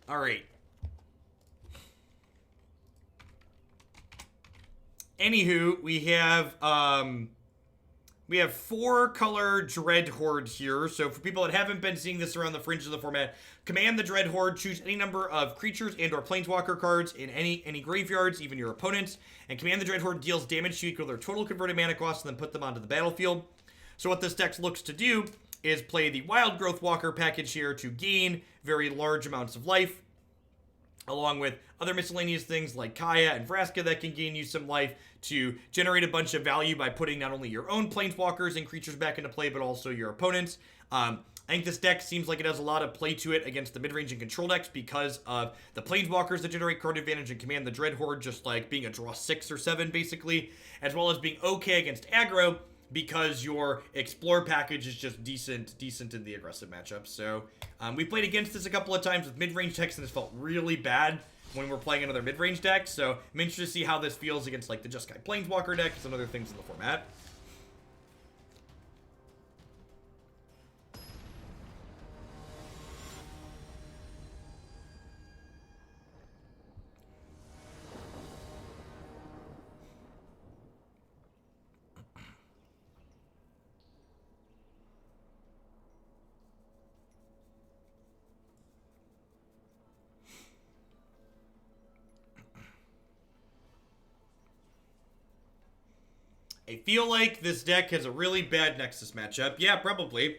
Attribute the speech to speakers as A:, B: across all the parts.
A: Alright. Anywho, we have 4-color Dreadhorde here. So for people that haven't been seeing this around the fringe of the format, Command the Dreadhorde, choose any number of creatures and or planeswalker cards in any graveyards, even your opponent's. And Command the Dreadhorde deals damage to equal their total converted mana cost and then put them onto the battlefield. So what this deck looks to do is play the Wildgrowth Walker package here to gain very large amounts of life, along with other miscellaneous things like Kaya and Vraska that can gain you some life to generate a bunch of value by putting not only your own planeswalkers and creatures back into play, but also your opponents. I think this deck seems like it has a lot of play to it against the mid-range and control decks because of the planeswalkers that generate card advantage and Command the Dreadhorde just like being a draw 6 or 7 basically, as well as being okay against aggro because your Explore package is just decent in the aggressive matchups. So we played against this a couple of times with mid-range decks and this felt really bad when we're playing another mid-range deck. So I'm interested to see how this feels against like the Jeskai Planeswalker decks and other things in the format. I feel like this deck has a really bad Nexus matchup. Yeah, probably.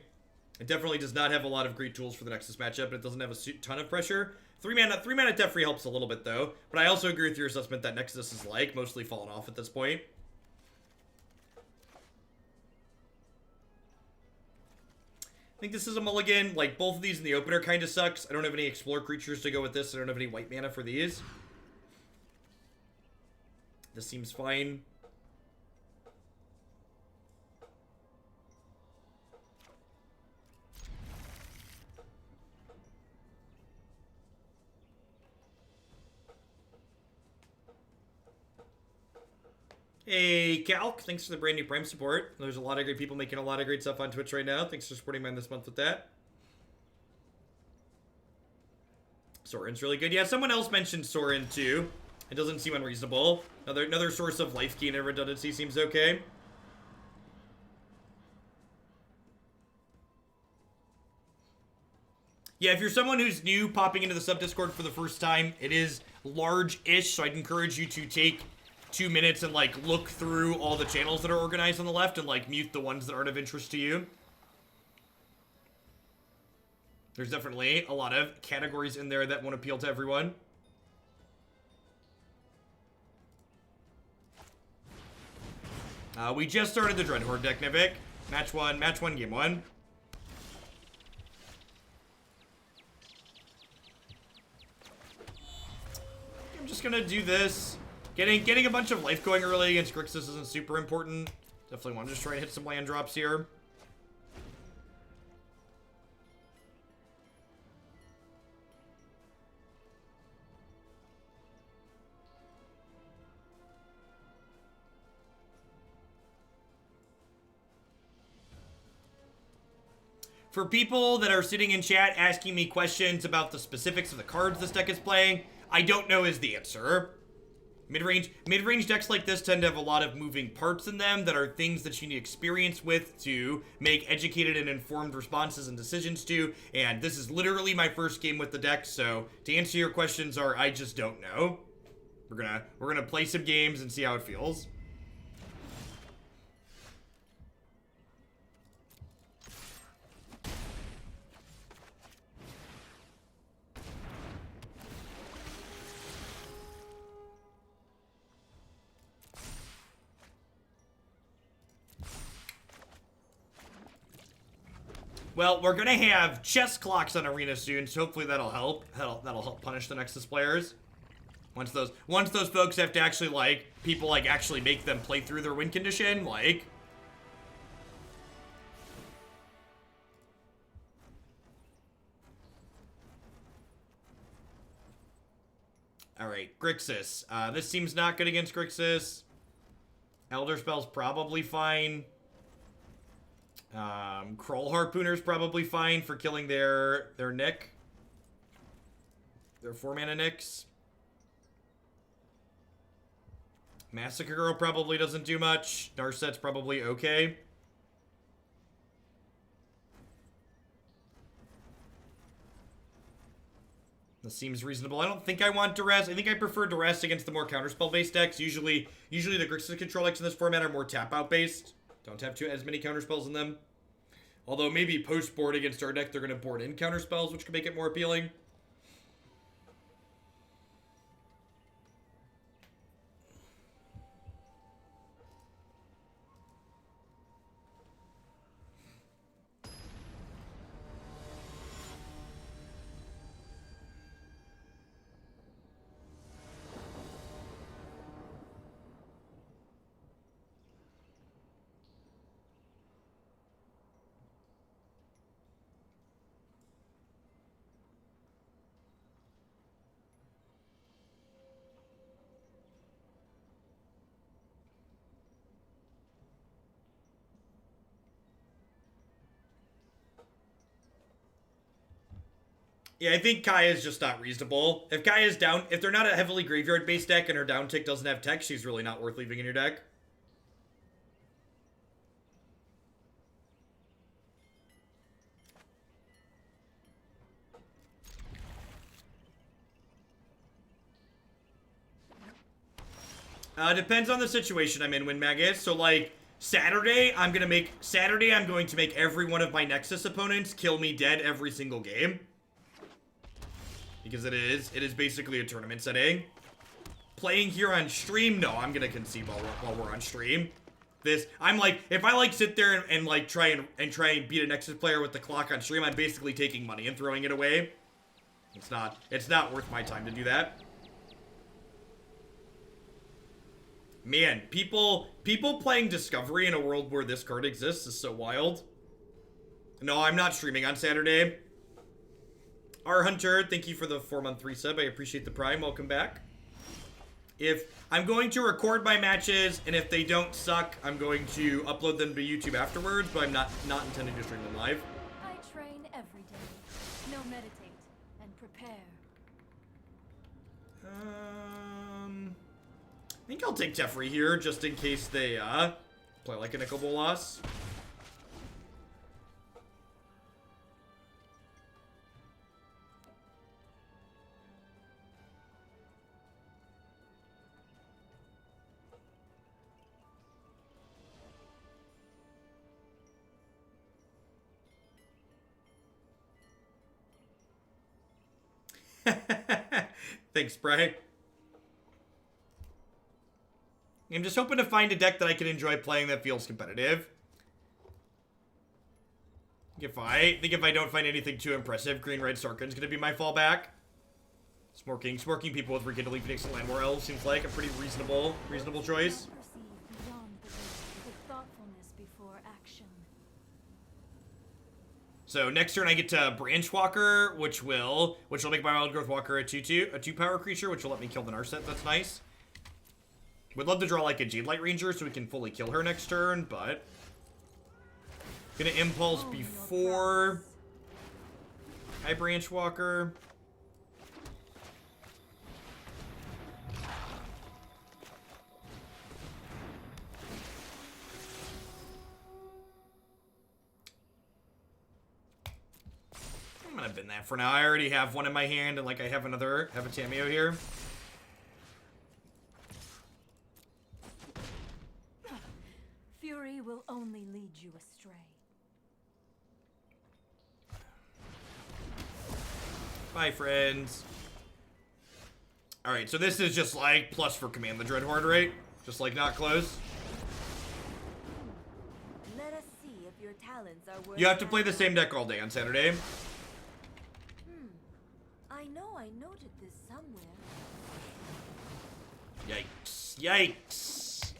A: It definitely does not have a lot of great tools for the Nexus matchup, but it doesn't have a ton of pressure. 3-mana Teferi helps a little bit, though. But I also agree with your assessment that Nexus is, like, mostly fallen off at this point. I think this is a mulligan. Like, both of these in the opener kind of sucks. I don't have any Explore creatures to go with this. I don't have any white mana for these. This seems fine. Hey, Calc, thanks for the brand new Prime support. There's a lot of great people making a lot of great stuff on Twitch right now. Thanks for supporting mine this month with that. Sorin's really good. Yeah, someone else mentioned Sorin too. It doesn't seem unreasonable. Another source of life gain and redundancy seems okay. Yeah, if you're someone who's new popping into the sub-Discord for the first time, it is large-ish, so I'd encourage you to take 2 minutes and like look through all the channels that are organized on the left and like mute the ones that aren't of interest to you. There's definitely a lot of categories in there that won't appeal to everyone. We just started the Dreadhorde deck, Nivik. Match one, game one. I'm just gonna do this. Getting a bunch of life going early against Grixis isn't super important. Definitely want to just try and hit some land drops here. For people that are sitting in chat asking me questions about the specifics of the cards this deck is playing, I don't know is the answer. Mid-range decks like this tend to have a lot of moving parts in them that are things that you need experience with to make educated and informed responses and decisions to, and this is literally my first game with the deck, so to answer your questions I just don't know. We're gonna play some games and see how it feels. Well, we're gonna have chess clocks on Arena soon, so hopefully that'll help. That'll help punish the Nexus players. Once those folks have to actually, like, people, like, actually make them play through their win condition, like... Alright, Grixis. This seems not good against Grixis. Elderspell's probably fine. Kraul Harpooner's probably fine for killing their Nick. They're 4-mana Nyx. Massacre Girl probably doesn't do much. Narset's probably okay. This seems reasonable. I don't think I want Duress. I think I prefer Duress against the more counterspell-based decks. Usually the Grixis control decks in this format are more tap-out based. Don't have as many counterspells in them. Although maybe post-board against our deck, they're going to board in counterspells, which could make it more appealing. Yeah, I think Kaya is just not reasonable. If Kaya's down, if they're not a heavily graveyard-based deck and her down tick doesn't have text, she's really not worth leaving in your deck. Depends on the situation I'm in, Windmagus. So, like, Saturday, I'm going to make every one of my Nexus opponents kill me dead every single game. Because it is basically a tournament setting. Playing here on stream, no, I'm gonna concede while we're on stream. I'm like, if I like sit there and like try and beat a Nexus player with the clock on stream, I'm basically taking money and throwing it away. It's not worth my time to do that. Man, people playing Discovery in a world where this card exists is so wild. No, I'm not streaming on Saturday. R Hunter, thank you for the 4-month resub. I appreciate the prime. Welcome back. If I'm going to record my matches, and if they don't suck, I'm going to upload them to YouTube afterwards, but I'm not intending to stream them live.
B: I train every day. No, meditate and prepare.
A: I think I'll take Teferi here, just in case they play like a Nicol Bolas. Thanks, Bry. I'm just hoping to find a deck that I can enjoy playing that feels competitive. I think if I don't find anything too impressive, Green-Red Sarkhan's gonna be my fallback. Smorking people with Rekindling Phoenix and Landwar Elves seems like a pretty reasonable choice. So next turn I get to Branchwalker, which will make my Wildgrowth Walker a 2/2 creature, which will let me kill the Narset. That's nice. Would love to draw like a Jadelight Ranger so we can fully kill her next turn, but gonna Impulse before I Branchwalker. I'm gonna bin that for now. I already have one in my hand, and like I have a Tamiyo here.
B: Fury will only lead you astray.
A: Bye, friends. Alright, so this is just like plus for Command the Dreadhorde, right? Just like not close.
B: Let us see if your talents are worth.
A: You have to play the same deck all day on Saturday.
B: I know I noted this somewhere.
A: Yikes. Yikes.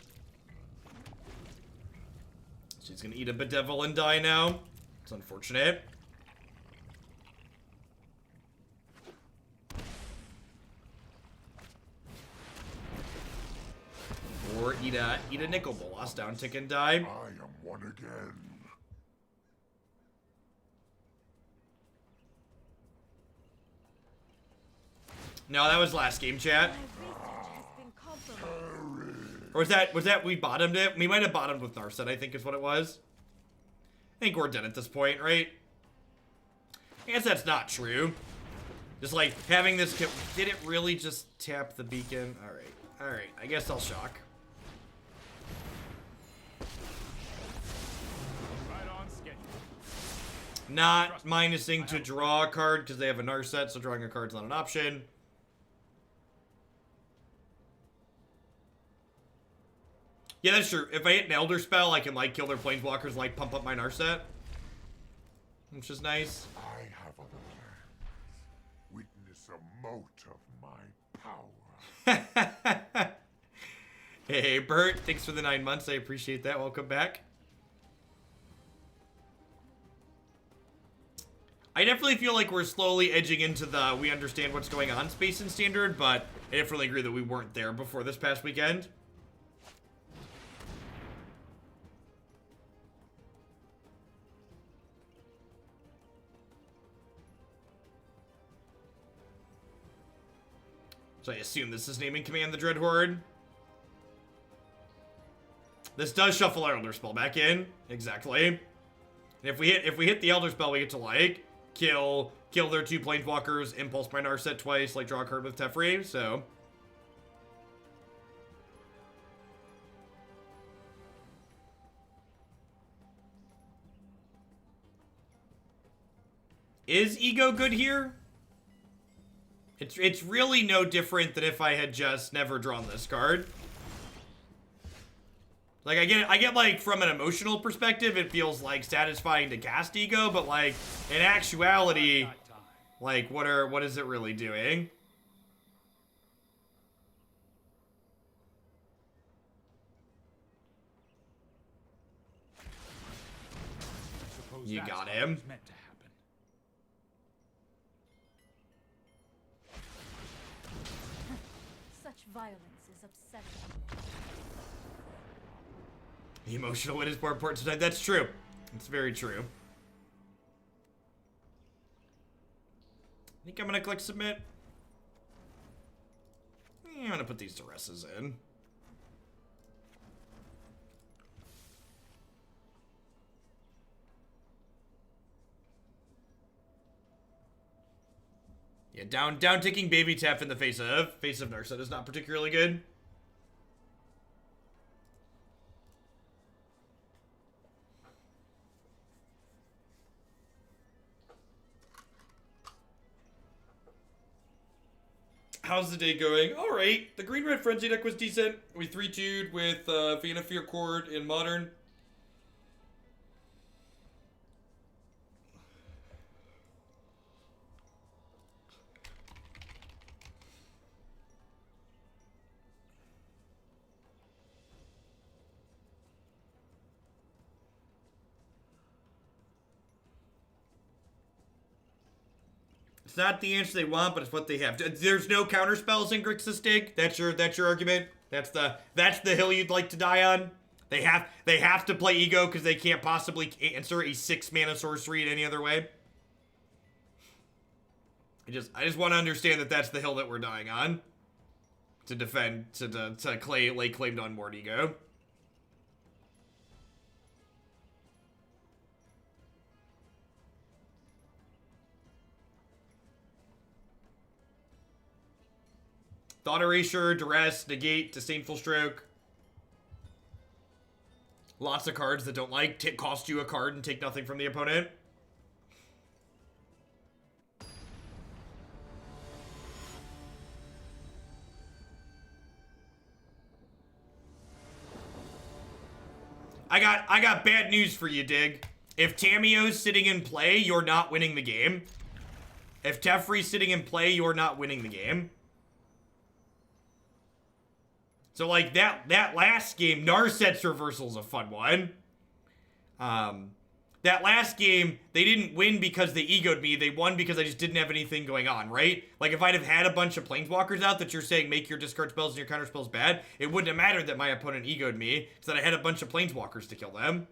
A: She's gonna eat a Bedevil and die now. It's unfortunate. Or eat a Nicol Bolas, down tick and die.
C: I am one again.
A: No, that was last game, chat.
B: My research has been compromised.
A: Or was that we bottomed it? We might have bottomed with Narset, I think is what it was. I think we're done at this point, right? I guess that's not true. Just like having this, did it really just tap the beacon? All right, I guess I'll shock.
D: Right on schedule.
A: Not minusing to draw a card because they have a Narset, so drawing a card's not an option. Yeah, that's true. If I hit an Elderspell, I can like kill their planeswalkers, like pump up my Narset, which is nice.
C: I have other plans. Witness a mote of my power.
A: Hey, Bert, thanks for the 9 months. I appreciate that. Welcome back. I definitely feel like we're slowly edging into the we understand what's going on space in Standard, but I definitely agree that we weren't there before this past weekend. So I assume this is naming Command the Dreadhorde. This does shuffle our Elderspell back in. Exactly. And if we hit the Elderspell, we get to like kill their 2 planeswalkers, impulse my Narset twice, like draw a card with Teferi, so. Is Ego good here? It's really no different than if I had just never drawn this card. Like, I get like, from an emotional perspective, it feels, like, satisfying to cast Ego, but, like, in actuality, like, what is it really doing? You got him.
B: Such violence is upsetting.
A: The emotional win is more important tonight. That's true. It's very true. I think I'm gonna click submit. I'm gonna put these Duresses in. Yeah, down ticking baby tap in the face of Narset is not particularly good. How's the day going? All right. The green-red Frenzy deck was decent. We 3-2'd with Vanafear Chord in Modern. It's not the answer they want, but it's what they have. There's no counter spells in Grixis Dig. That's your argument. That's the hill you'd like to die on. They have to play Ego because they can't possibly answer a 6-mana sorcery in any other way. I just want to understand that that's the hill that we're dying on. To defend to lay claim to unmoored Ego. Thought Erasure, Duress, Negate, Disdainful Stroke. Lots of cards that don't like cost you a card and take nothing from the opponent. I got bad news for you, Dig. If Tamiyo's sitting in play, you're not winning the game. If Teferi's sitting in play, you're not winning the game. So, like, that last game, Narset's reversal's a fun one. That last game, they didn't win because they egoed me. They won because I just didn't have anything going on, right? Like, if I'd have had a bunch of planeswalkers out that you're saying make your discard spells and your counter spells bad, it wouldn't have mattered that my opponent egoed me, because that I had a bunch of planeswalkers to kill them.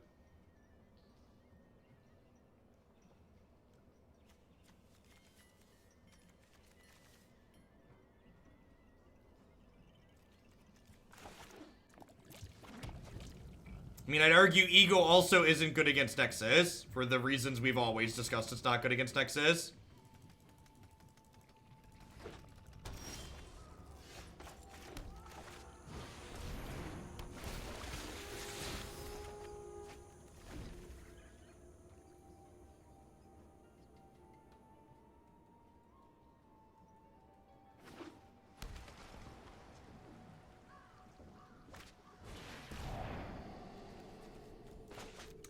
A: I mean, I'd argue Ego also isn't good against Nexus, for the reasons we've always discussed it's not good against Nexus.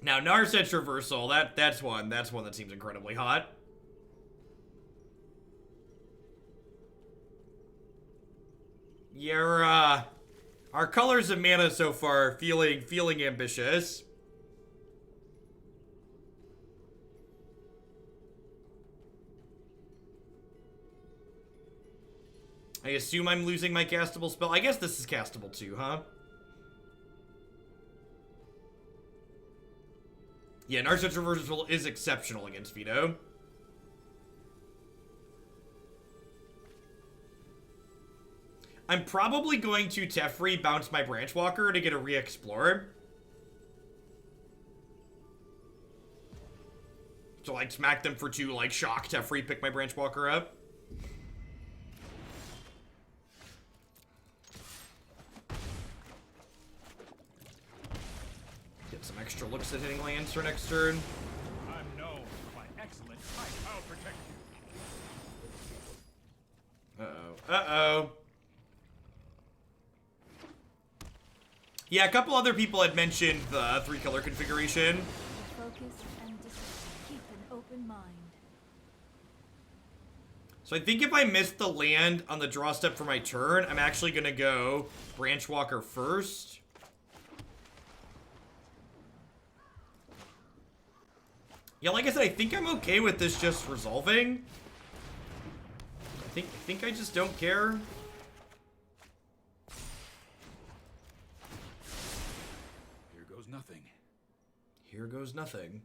A: Now, Narset's reversal, that's one that seems incredibly hot. Your, our colors of mana so far, feeling ambitious. I assume I'm losing my castable spell. I guess this is castable too, huh? Yeah, Narset's reversal is exceptional against Veto. I'm probably going to Teferi bounce my Branchwalker to get a re-explore. So, like, smack them for 2, like, shock Teferi, pick my Branchwalker up. Get some extra looks at hitting lands for next turn.
D: I'm known for my excellent fight. I'll protect you.
A: Uh-oh. Uh-oh. Yeah, a couple other people had mentioned the 3-color configuration.
B: Focus and keep an open mind.
A: So I think if I miss the land on the draw step for my turn, I'm actually going to go Branchwalker first. Yeah, like I said, I think I'm okay with this just resolving. I think I just don't care.
D: Here goes nothing.
A: Here goes nothing.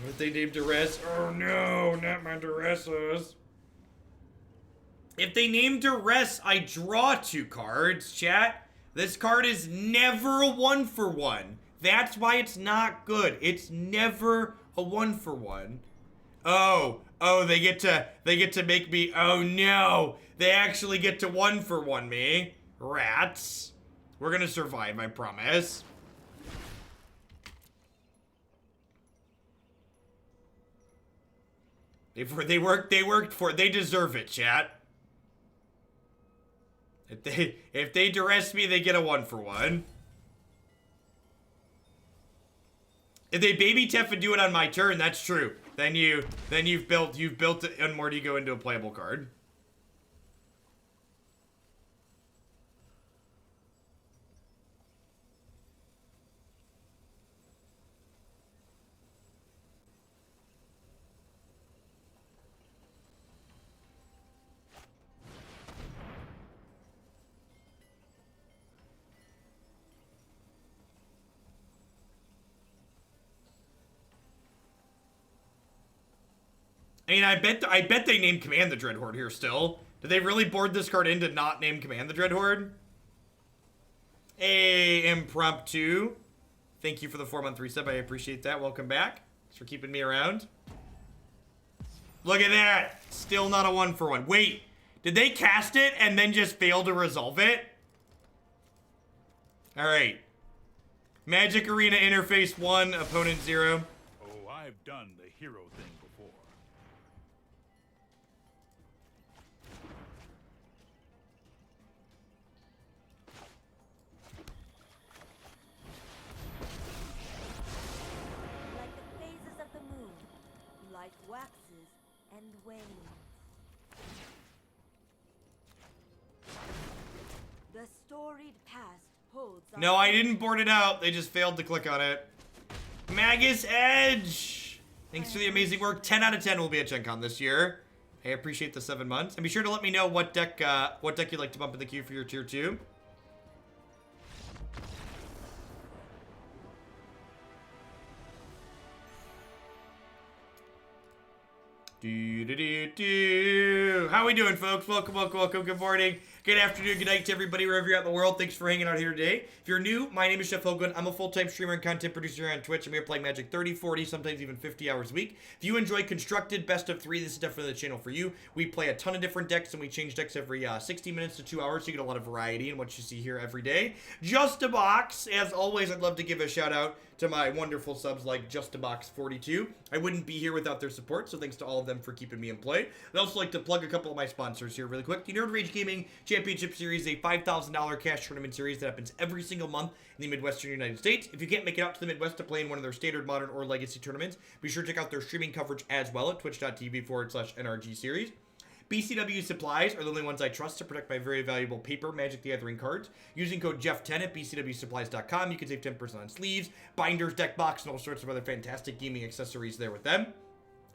A: What they named Duress? Oh no, not my Duresses. If they name Duress, I draw 2 cards, chat. This card is never a 1-for-1. That's why it's not good. It's never a 1-for-1. Oh, they get to make me, oh no. They actually get to 1-for-1 me. Rats. We're gonna survive, I promise. They worked for it. They deserve it, chat. If they duress me, they get a 1-for-1. If they baby Tef and do it on my turn, that's true. Then you've built Unmortigo into a playable card. I mean, I bet they named Command the Dreadhorde here still. Did they really board this card in to not name Command the Dreadhorde? Hey, Impromptu. Thank you for the 4-month resub. I appreciate that. Welcome back. Thanks for keeping me around. Look at that. Still not a 1-for-1. Wait, did they cast it and then just fail to resolve it? All right. Magic Arena interface 1, opponent 0.
D: Oh, I've done the hero thing before.
B: Like the phases of the moon, light waxes and wanes. The storied past holds.
A: No, I didn't board it out. They just failed to click on it. Magus Edge! Thanks for the amazing work. 10 out of 10 will be at Gen Con this year. I appreciate the 7 months. And be sure to let me know what deck you'd like to bump in the queue for your tier 2. How we doing, folks? Welcome, welcome, welcome. Good morning, good afternoon, good night to everybody wherever you're at in the world. Thanks for hanging out here today. If you're new, my name is Chef Hoagland. I'm a full-time streamer and content producer here on Twitch. I'm here playing Magic 30, 40, sometimes even 50 hours a week. If you enjoy constructed best of 3, this is definitely the channel for you. We play a ton of different decks, and we change decks every 60 minutes to 2 hours, so you get a lot of variety in what you see here every day. Just a Box. As always, I'd love to give a shout out to my wonderful subs like Just a Box 42. I wouldn't be here without their support, so thanks to all of them for keeping me in play. I'd also like to plug a couple of my sponsors here really quick. The Nerd Rage Gaming Championship Series, a $5,000 cash tournament series that happens every single month in the Midwestern United States. If you can't make it out to the Midwest to play in one of their standard, modern, or legacy tournaments, be sure to check out their streaming coverage as well at twitch.tv/NRG series. BCW Supplies are the only ones I trust to protect my very valuable paper Magic the Gathering cards. Using code Jeff10 at bcwsupplies.com, you can save 10% on sleeves, binders, deck box, and all sorts of other fantastic gaming accessories there with them.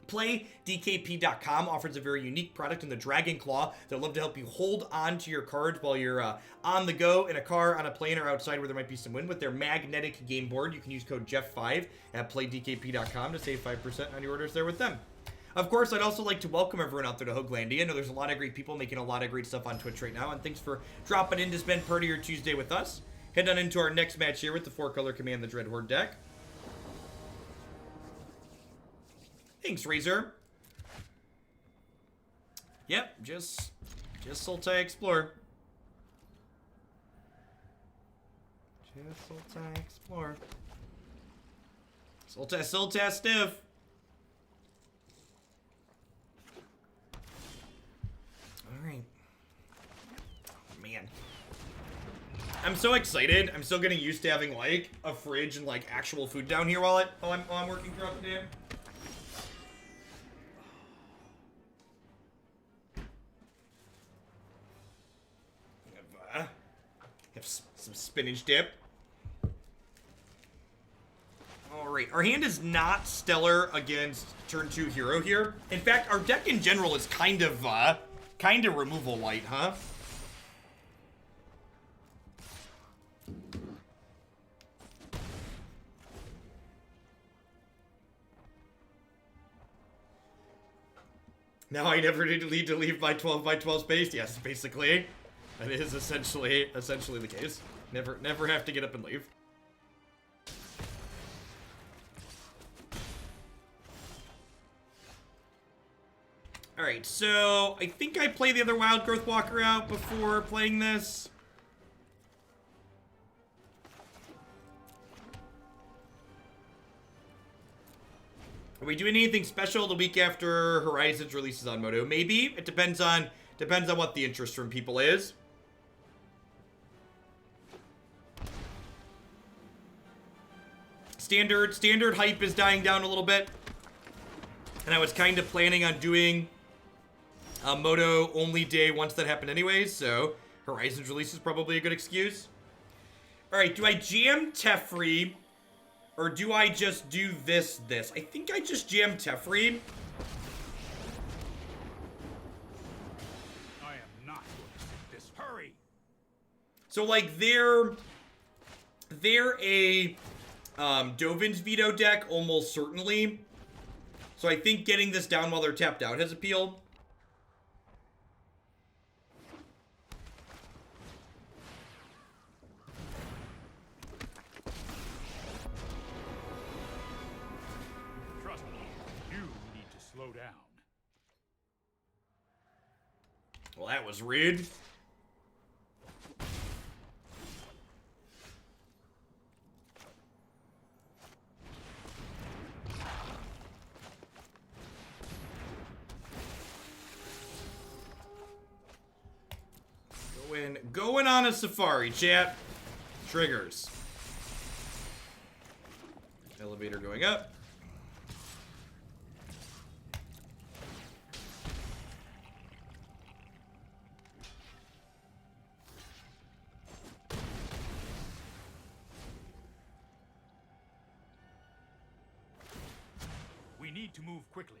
A: PlayDKP.com offers a very unique product in the Dragon Claw that would love to help you hold on to your cards while you're on the go, in a car, on a plane, or outside where there might be some wind. With their magnetic game board, you can use code Jeff5 at PlayDKP.com to save 5% on your orders there with them. Of course, I'd also like to welcome everyone out there to Hoaglandia. I know there's a lot of great people making a lot of great stuff on Twitch right now, and thanks for dropping in to spend part of your Tuesday with us. Head on into our next match here with the 4-color Command the Dreadhorde deck. Thanks, Razor. Yep, just Sultai Explore. Just Sultai Explore. Sultai Stiff. Alright. Oh, man. I'm so excited. I'm still getting used to having, like, a fridge and, like, actual food down here while I'm working throughout the day. Have some spinach dip. Alright, our hand is not stellar against turn 2 hero here. In fact, our deck in general is kind of removal light, huh? Now I never need to leave my 12 by 12 space. Yes, basically. That is essentially the case. Never have to get up and leave. Alright, so I think I play the other Wildgrowth Walker out before playing this. Are we doing anything special the week after Horizons releases on Moto? Maybe. It depends on what the interest from people is. Standard hype is dying down a little bit. And I was kind of planning on doing a Moto only day once that happened anyways, so Horizons release is probably a good excuse. Alright, do I jam Teferi, or do I just do this? I think I just jam Teferi.
D: I am not going to sit this. Hurry!
A: So, like, they're a Dovin's Veto deck, almost certainly. So I think getting this down while they're tapped out has appeal.
D: Trust me, you need to slow down.
A: Well, that was rude. Going on a safari, chat. Triggers. Elevator going up.
D: We need to move quickly.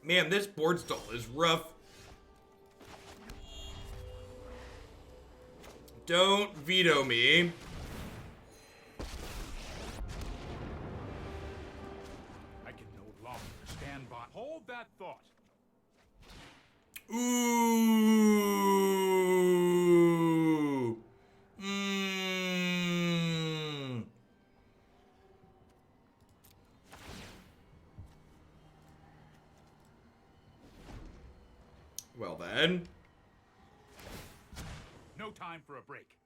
A: Man, this board stall is rough. Don't veto me.
D: I can no longer stand by. Hold that thought.
A: Ooh. Mmm. Well then.
D: No time for a break.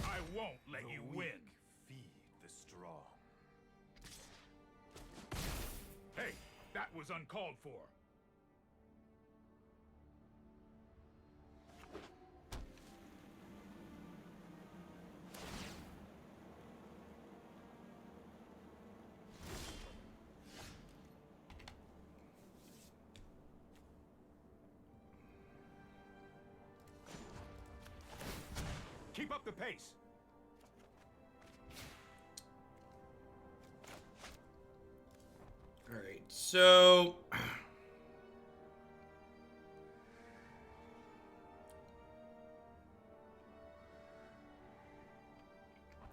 D: I won't let you win.
E: Feed the strong.
D: Hey, that was uncalled for. Keep up the pace.
A: All right, so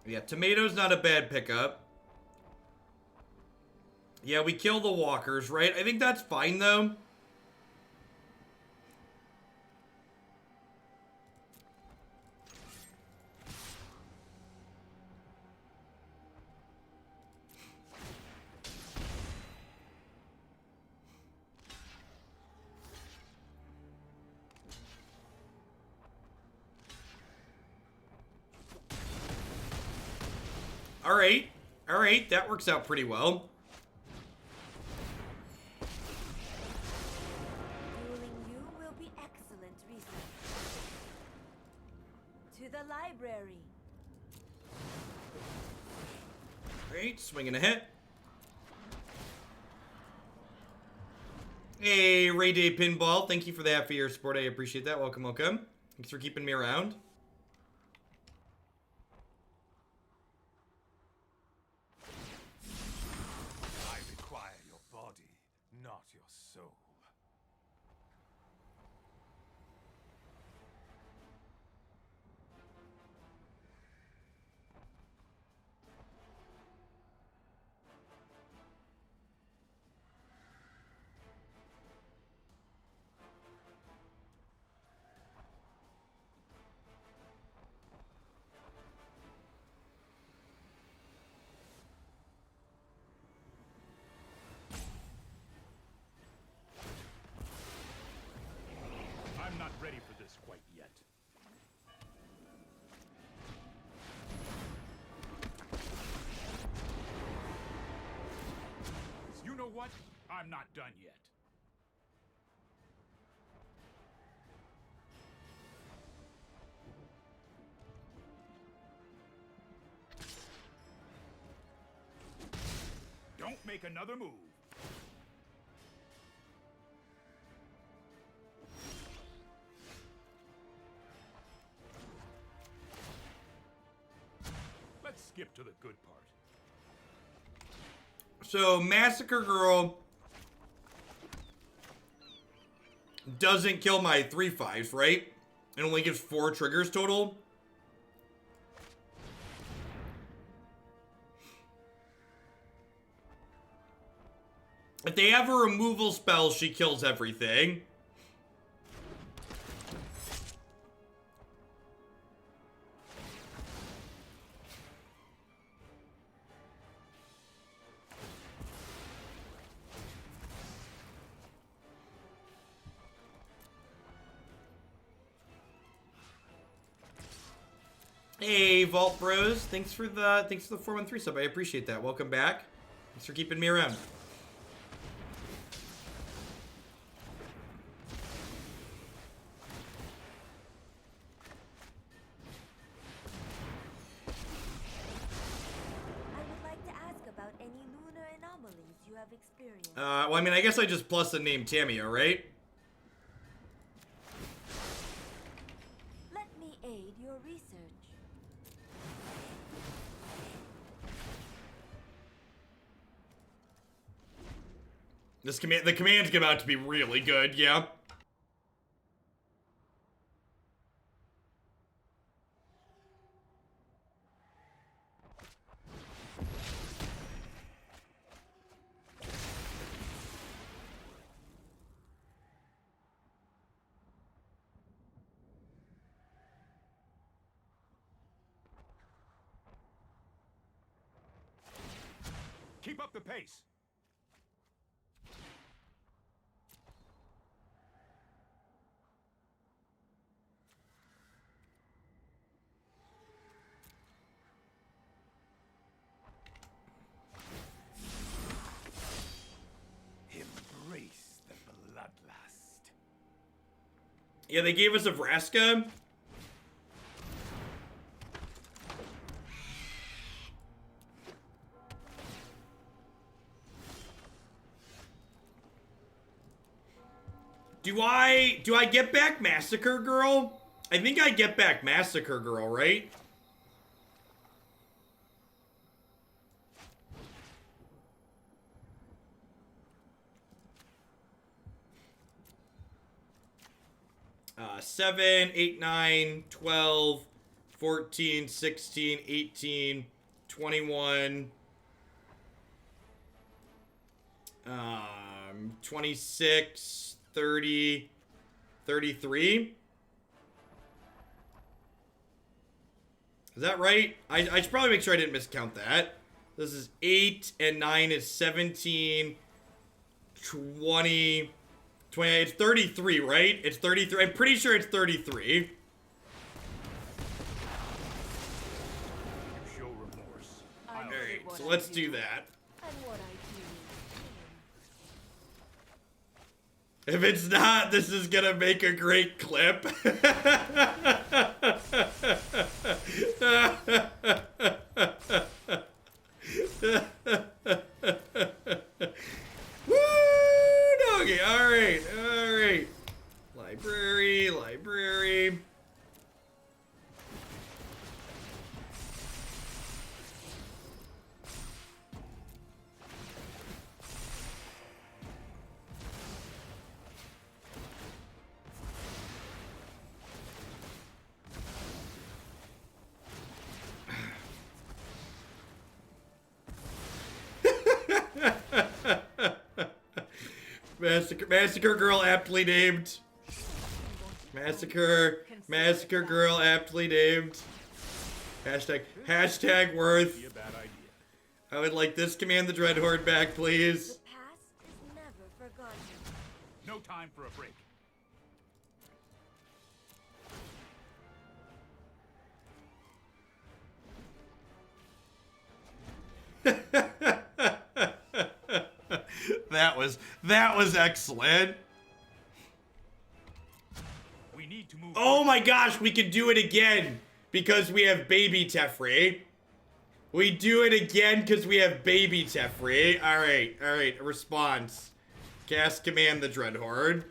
A: yeah, tomato's not a bad pickup. Yeah, we kill the walkers, right? I think that's fine though. All right, that works out pretty well.
B: Dueling you will be excellent research. To the library.
A: Great, swinging a hit. Hey, Ray Day Pinball, thank you for the half of your support. I appreciate that. Welcome, welcome. Thanks for keeping me around.
E: I require your body, not your soul.
D: I'm not ready for this quite yet. You know what? I'm not done yet. Don't make another move. Let's skip to the good part.
A: So, Massacre Girl doesn't kill my 3/5s, right? It only gives 4 triggers total. If they have a removal spell, she kills everything. Hey, Vault Bros, thanks for the 413 sub. I appreciate that. Welcome back. Thanks for keeping me around.
B: I would like to ask about any lunar anomalies you have experienced.
A: Well, I mean, I guess I just plus the name Tamiyo, right?
B: Let me aid your research.
A: The command's about to be really good, yeah.
D: Keep up the pace. Embrace the bloodlust.
A: Yeah, they gave us a Vraska. Do I get back Massacre Girl? I think I get back Massacre Girl, right? Uh, 7, 8, 9, 12, 14, 16, 18, 21, 26, 30, 33. Is that right? I should probably make sure I didn't miscount that. This is 8 and 9 is 17, 20, 20. It's 33, right? It's 33. I'm pretty sure it's 33.
D: You show remorse.
B: I
D: I'll
B: did
A: Alright,
B: what
A: so
B: I
A: let's
B: do,
A: do that.
B: And what I
A: If it's not, this is gonna make a great clip. Woo, doggy. Alright, alright. Library, library. Massacre Girl aptly named. Massacre Girl aptly named. Hashtag worth.
D: be a bad idea.
A: I would like this Command the Dreadhorde back, please.
B: The past is never forgotten.
D: No time for a break.
A: That was excellent.
D: We need to move.
A: Oh my gosh, we can do it again because we have baby Teferi. We do it again because we have baby Teferi. Alright, alright, response. Cast Command the Dreadhorde.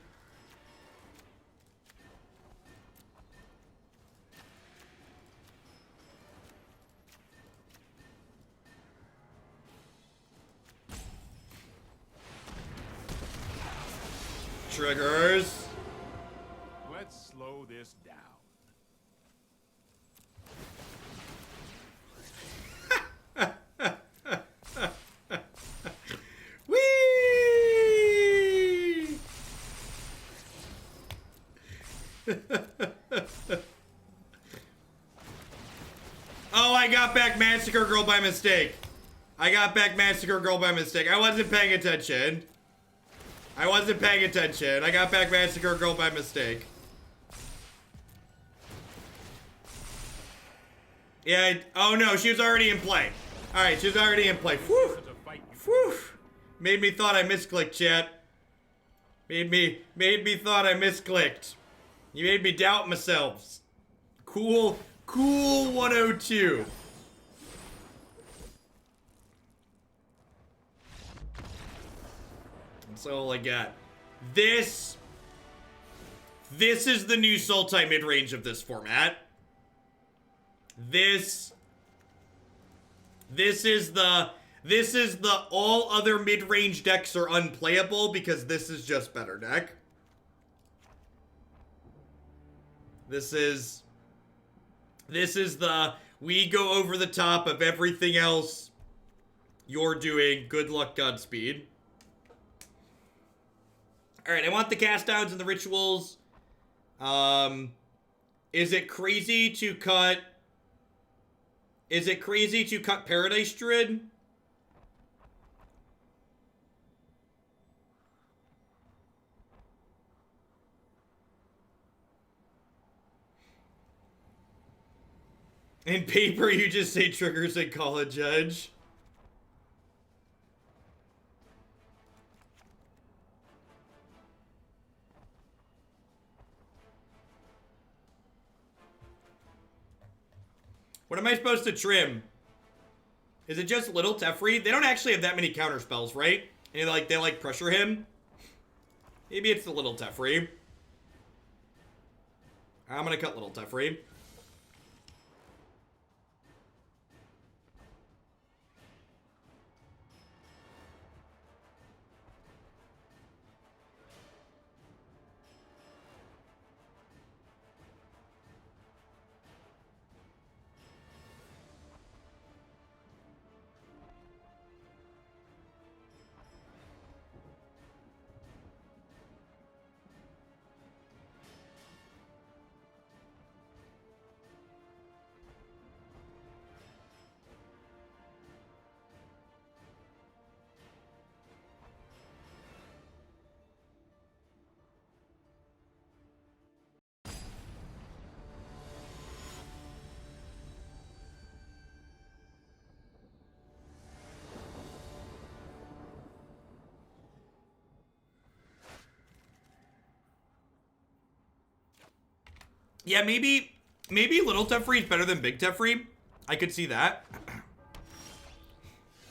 A: Triggers.
D: Let's slow this down.
A: Whee! Oh, I got back Massacre Girl by mistake. I got back Massacre Girl by mistake. I wasn't paying attention. I wasn't paying attention. I got back Massacre Girl by mistake. Yeah, oh no, she was already in play. Alright, she was already in play. Whew.
D: This is a fight you
A: Whew. Made me thought I misclicked, chat. Made me thought I misclicked. You made me doubt myself. Cool 102. That's all I got. This is the new Sultai mid-range of this format. This is the This is the all other mid-range decks are unplayable because this is just better deck. This is the we go over the top of everything else you're doing. Good luck, Godspeed. Alright, I want the cast downs and the rituals. Is it crazy to cut Paradise Druid? In paper, you just say triggers and call a judge. What am I supposed to trim? Is it just little Teferi? They don't actually have that many counter spells, right? And they pressure him. Maybe it's the little Teferi. I'm gonna cut little Teferi. Yeah, maybe little Teferi is better than big Teferi. I could see that.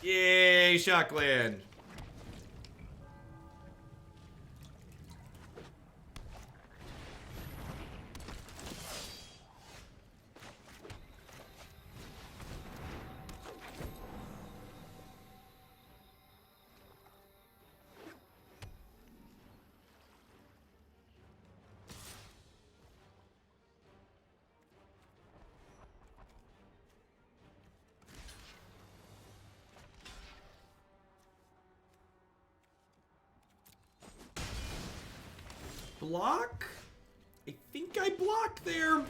A: Yay, Shockland. Block? I think I blocked there.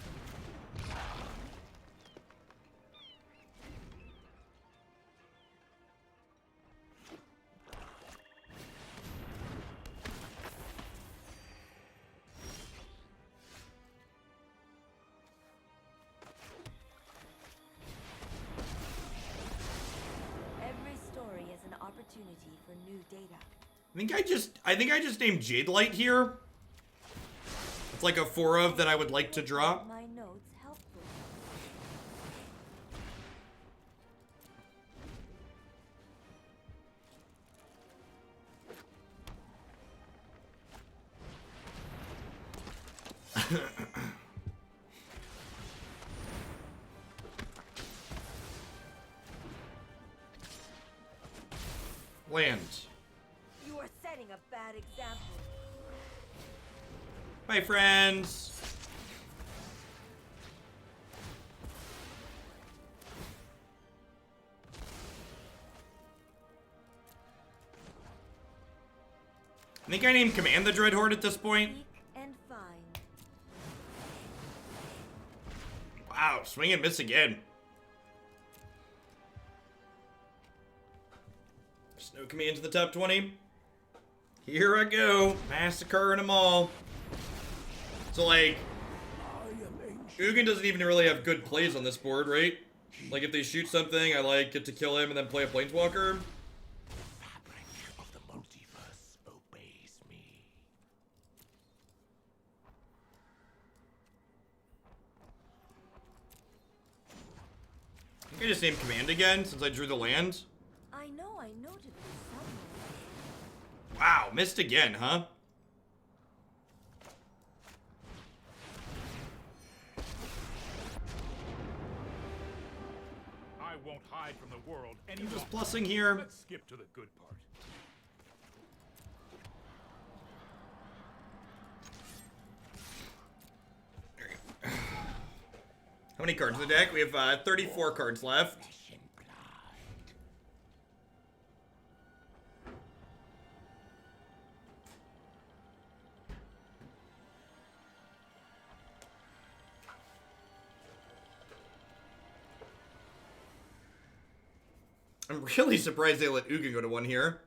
B: Every story is an opportunity for new data.
A: I think I just named Jadelight here. It's like a 4-of that I would like to draw.
B: My notes helpful.
A: Land.
B: You are setting a bad example.
A: Bye, friends. I think I named Command the Dreadhorde at this point.
B: Weak and fine.
A: Wow, swing and miss again. Snow commands the top 20. Here I go, massacring them all. So like, Ugin doesn't even really have good plays on this board, right? Like if they shoot something, I get to kill him and then play a Planeswalker.
E: Fabric of the multiverse obeys me.
A: I think I just named Command again since I drew the land.
B: I noted this somewhere.
A: Wow, missed again, huh?
D: I won't hide from the world any
A: I'm just
D: longer.
A: plussing here.
D: Let's skip to the good part.
A: How many cards in the deck? We have 34 cards left. I'm really surprised they let Ugin go to 1 here.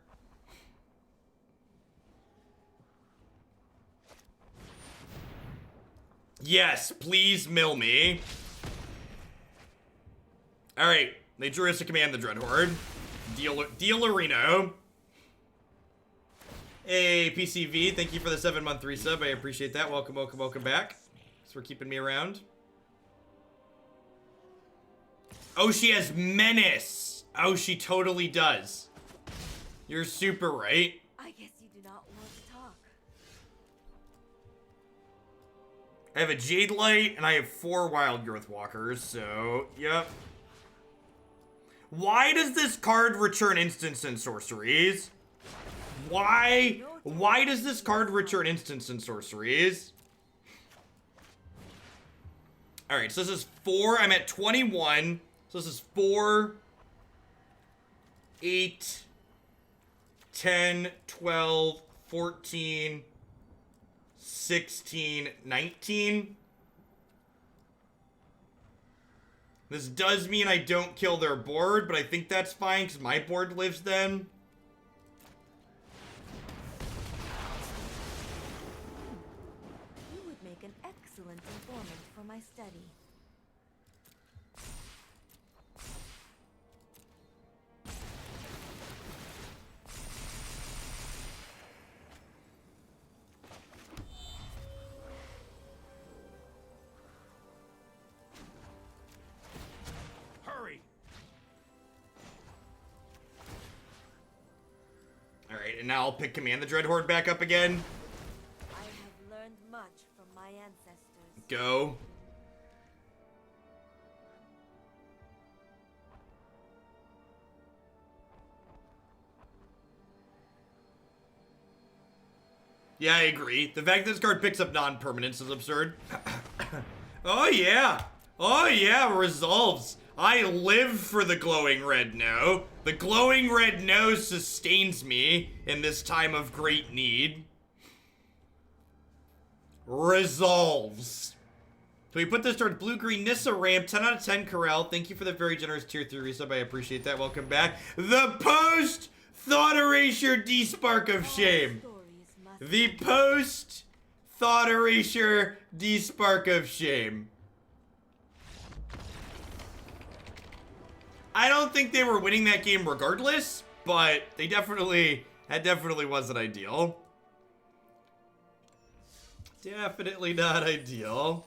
A: Yes, please mill me. Alright, they drew us to Command the Dreadhorde. Deal Reno. Hey, PCV, thank you for the 7-month resub. I appreciate that. Welcome, welcome, welcome back. Thanks for keeping me around. Oh, she has Menace. Oh, she totally does. You're super right.
B: I guess you do not want to talk.
A: I have a Jadelight, and I have 4 Wildgrowth Walkers, so, yep. Why does this card return instants and sorceries? Why does this card return instants and sorceries? Alright, so this is 4. I'm at 21. So this is 4, 8, 10, 12, 14, 16, 19. This does mean I don't kill their board, but I think that's fine because my board lives then.
B: You would make an excellent informant for my study.
D: Hurry!
A: Alright, and now I'll pick Command the Dreadhorde back up again.
B: I have learned much from my ancestors.
A: Go. Yeah, I agree. The fact that this card picks up non-permanence is absurd. Oh yeah! Oh yeah, resolves. I live for the glowing red no. The glowing red no sustains me in this time of great need. Resolves. So we put this towards blue-green Nissa ramp, 10 out of 10 Corral. Thank you for the very generous tier 3 resub. I appreciate that. Welcome back. The post Thought Erasure D-Spark of Shame.
B: Stories must
A: The post Thought Erasure D-Spark of Shame. I don't think they were winning that game regardless, but that definitely wasn't ideal. Definitely not ideal.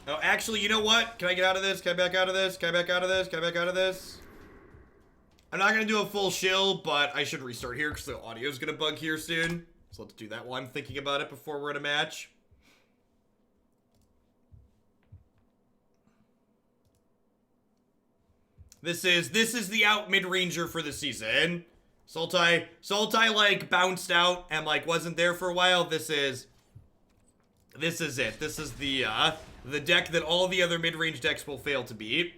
A: Oh, actually, you know what? Can I get out of this? Can I back out of this? Can I back out of this? Can I back out of this? I'm not going to do a full shill, but I should restart here because the audio is going to bug here soon. So let's do that while I'm thinking about it before we're in a match. This is the out mid-ranger for the season. Sultai like bounced out and like wasn't there for a while. This is it. This is the deck that all the other mid-range decks will fail to beat.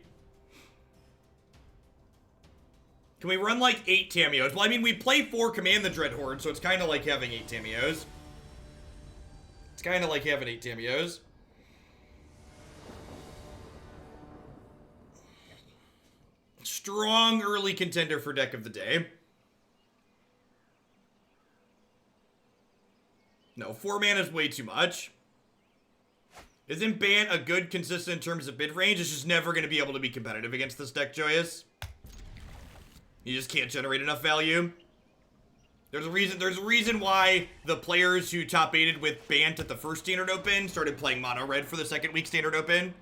A: Can we run like 8 Tamiyos? Well, I mean, we play 4 Command the Dreadhorde, so it's kind of like having 8 Tamiyos. It's kind of like having 8 Tamiyos. Strong early contender for deck of the day. No, 4 mana is way too much. Isn't Ban a good consistent in terms of mid range? It's just never going to be able to be competitive against this deck, Joyous. You just can't generate enough value. There's a reason why the players who top 8'd with Bant at the first Standard Open started playing Mono Red for the second week Standard Open.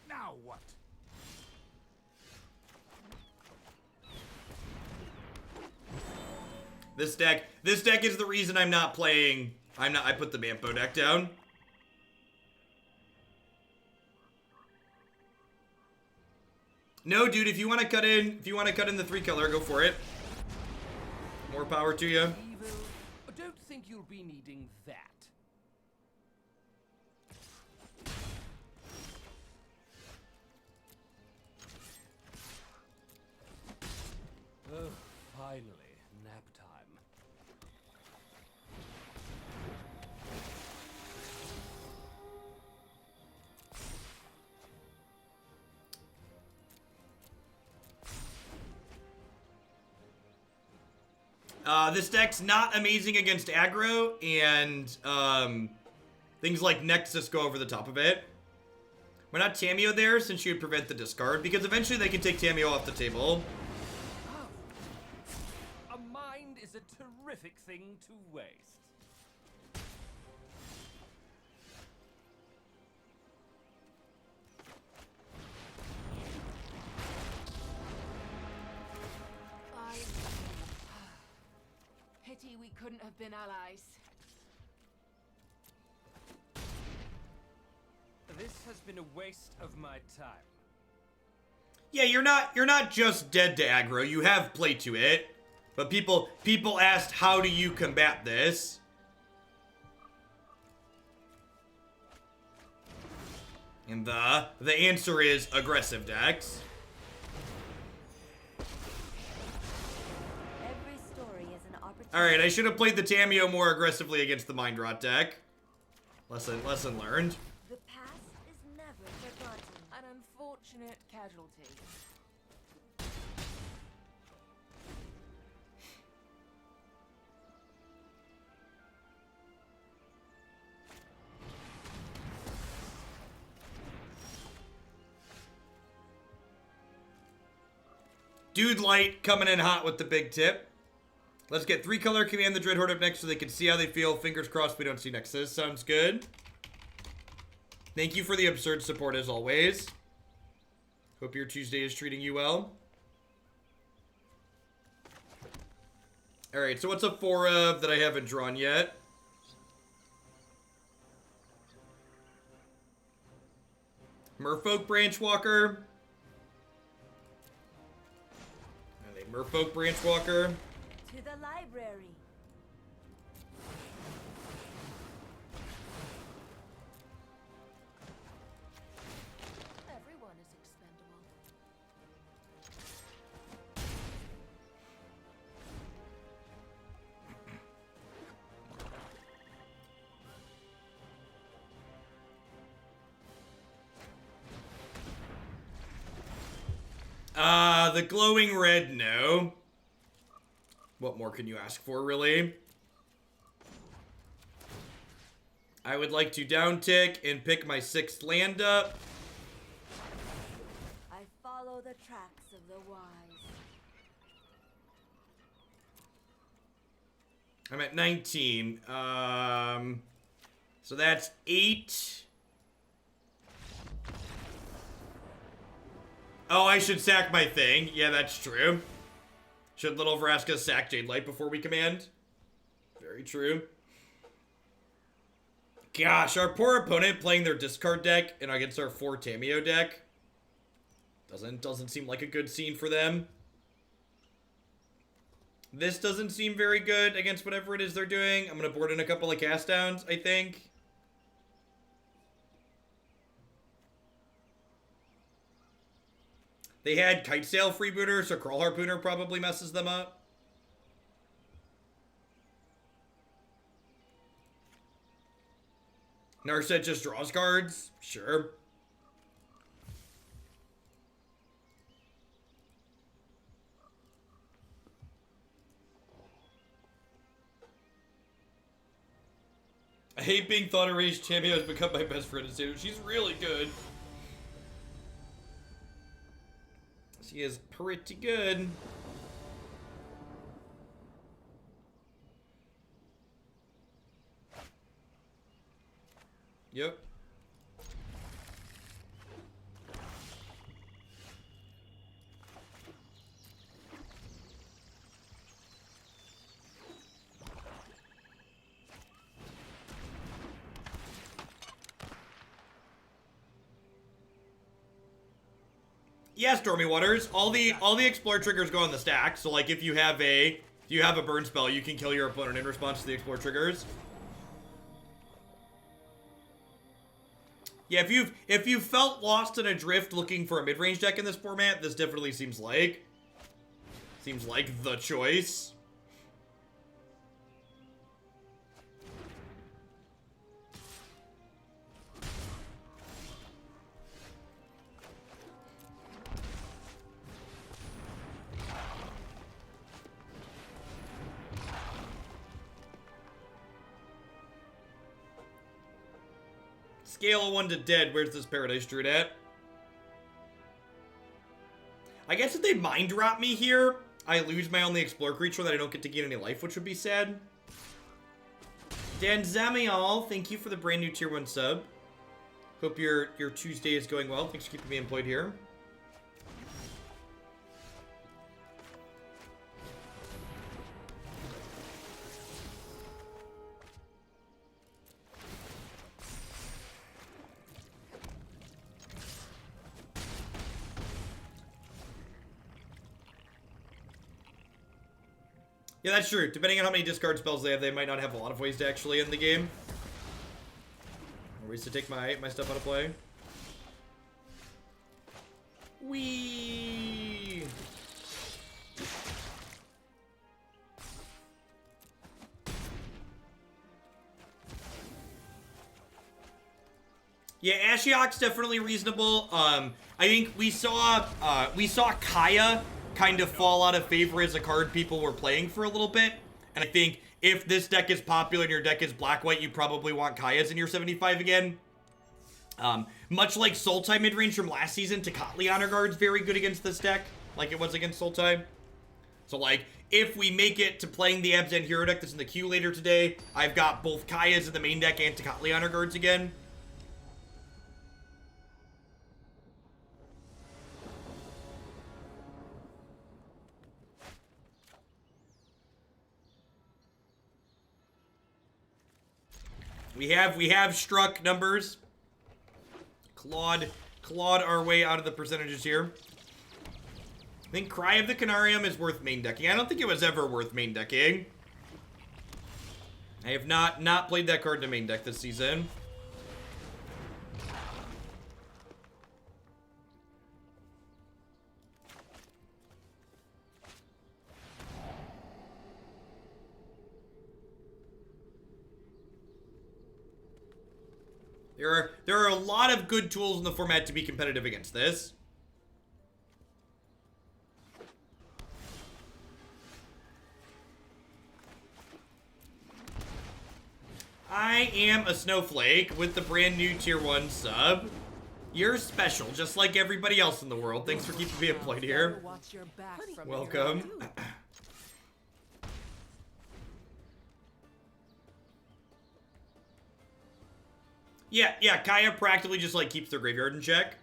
D: Now what?
A: This deck is the reason I'm not playing. I put the Mampo deck down. No, dude, if you want to cut in the 3-color, go for it. More power to you.
F: Evil. I don't think you'll be needing that. Oh, finally, nap time.
A: This deck's not amazing against aggro, and things like Nexus go over the top of it. Why not Tamiyo there, since she would prevent the discard? Because eventually they can take Tamiyo off the table.
F: A mind is a terrific thing to waste.
G: Pity we couldn't have been allies.
F: This has been a waste of my time.
A: Yeah, you're not just dead to aggro. You have play to it. But people asked, how do you combat this? And the answer is aggressive decks.
B: Every story is an opportunity.
A: Alright, I should have played the Tamiyo more aggressively against the Mind Rot deck. Lesson learned.
B: The past is never forgotten.
G: An unfortunate casualty.
A: Dude Light coming in hot with the big tip. Let's get 3-color Command the Dreadhorde up next so they can see how they feel. Fingers crossed we don't see Nexus. Sounds good. Thank you for the absurd support as always. Hope your Tuesday is treating you well. Alright, so what's a 4 of that I haven't drawn yet? Merfolk Branchwalker. Merfolk Branchwalker.
B: To the library.
G: Everyone is expendable.
A: The glowing red, no. What more can you ask for, really? I would like to downtick and pick my 6th land up.
B: I follow the tracks of the wise.
A: I'm at 19. So that's 8. Oh, I should sack my thing. Yeah, that's true. Should little Vraska sack Jadelight before we command? Very true. Gosh, our poor opponent playing their discard deck and against our 4 Tamiyo deck. Doesn't seem like a good scene for them. This doesn't seem very good against whatever it is they're doing. I'm gonna board in a couple of cast downs, I think. They had Kite Sail Freebooter, so Kraul Harpooner probably messes them up. Narset just draws cards? Sure. I hate being thought erased. Tamiyo has become my best friend in Sado. She's really good. She is pretty good. Yep. Yeah, Stormy Waters. All the explore triggers go on the stack. So like if you have a burn spell, you can kill your opponent in response to the explore triggers. Yeah, if you felt lost in a drift looking for a mid-range deck in this format, this definitely seems like the choice. Scale of 1 to dead. Where's this Paradise Druid at? I guess if they mind drop me here, I lose my only explore creature that I don't get to gain any life, which would be sad. Dan Zamiel, thank you for the brand new tier 1 sub. Hope your Tuesday is going well. Thanks for keeping me employed here. Yeah, that's true. Depending on how many discard spells they have, they might not have a lot of ways to actually end the game. Or ways to take my stuff out of play. Whee! Yeah, Ashiok's definitely reasonable. I think we saw Kaya kind of fall out of favor as a card people were playing for a little bit. And I think if this deck is popular and your deck is black-white, you probably want Kaya's in your 75 again. Much like Sultai midrange from last season, Tocatli Honor Guard's very good against this deck, like it was against Sultai. So, like, if we make it to playing the Abzan Hero deck that's in the queue later today, I've got both Kaya's in the main deck and Tocatli Honor Guards again. We have struck numbers. Clawed our way out of the percentages here. I think Cry of the Canarium is worth main decking. I don't think it was ever worth main decking. I have not played that card to main deck this season. There are a lot of good tools in the format to be competitive against this. I am a snowflake with the brand new tier 1 sub. You're special, just like everybody else in the world. Thanks for keeping me employed here. Welcome. Yeah, Kaya practically just, like, keeps their graveyard in check.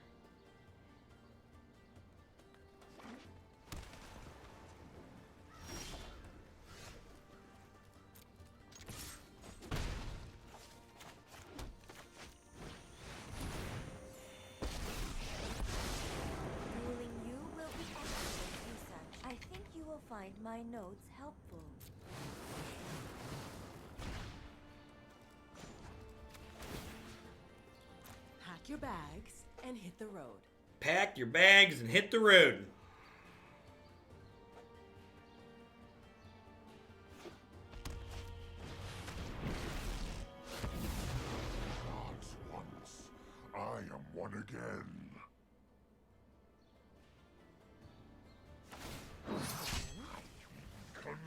B: Ruling you will be excellent research. I think you will find my notes helpful.
H: Pack your bags and hit the road.
A: Pack your bags and hit the road.
C: Gods once, I am one again.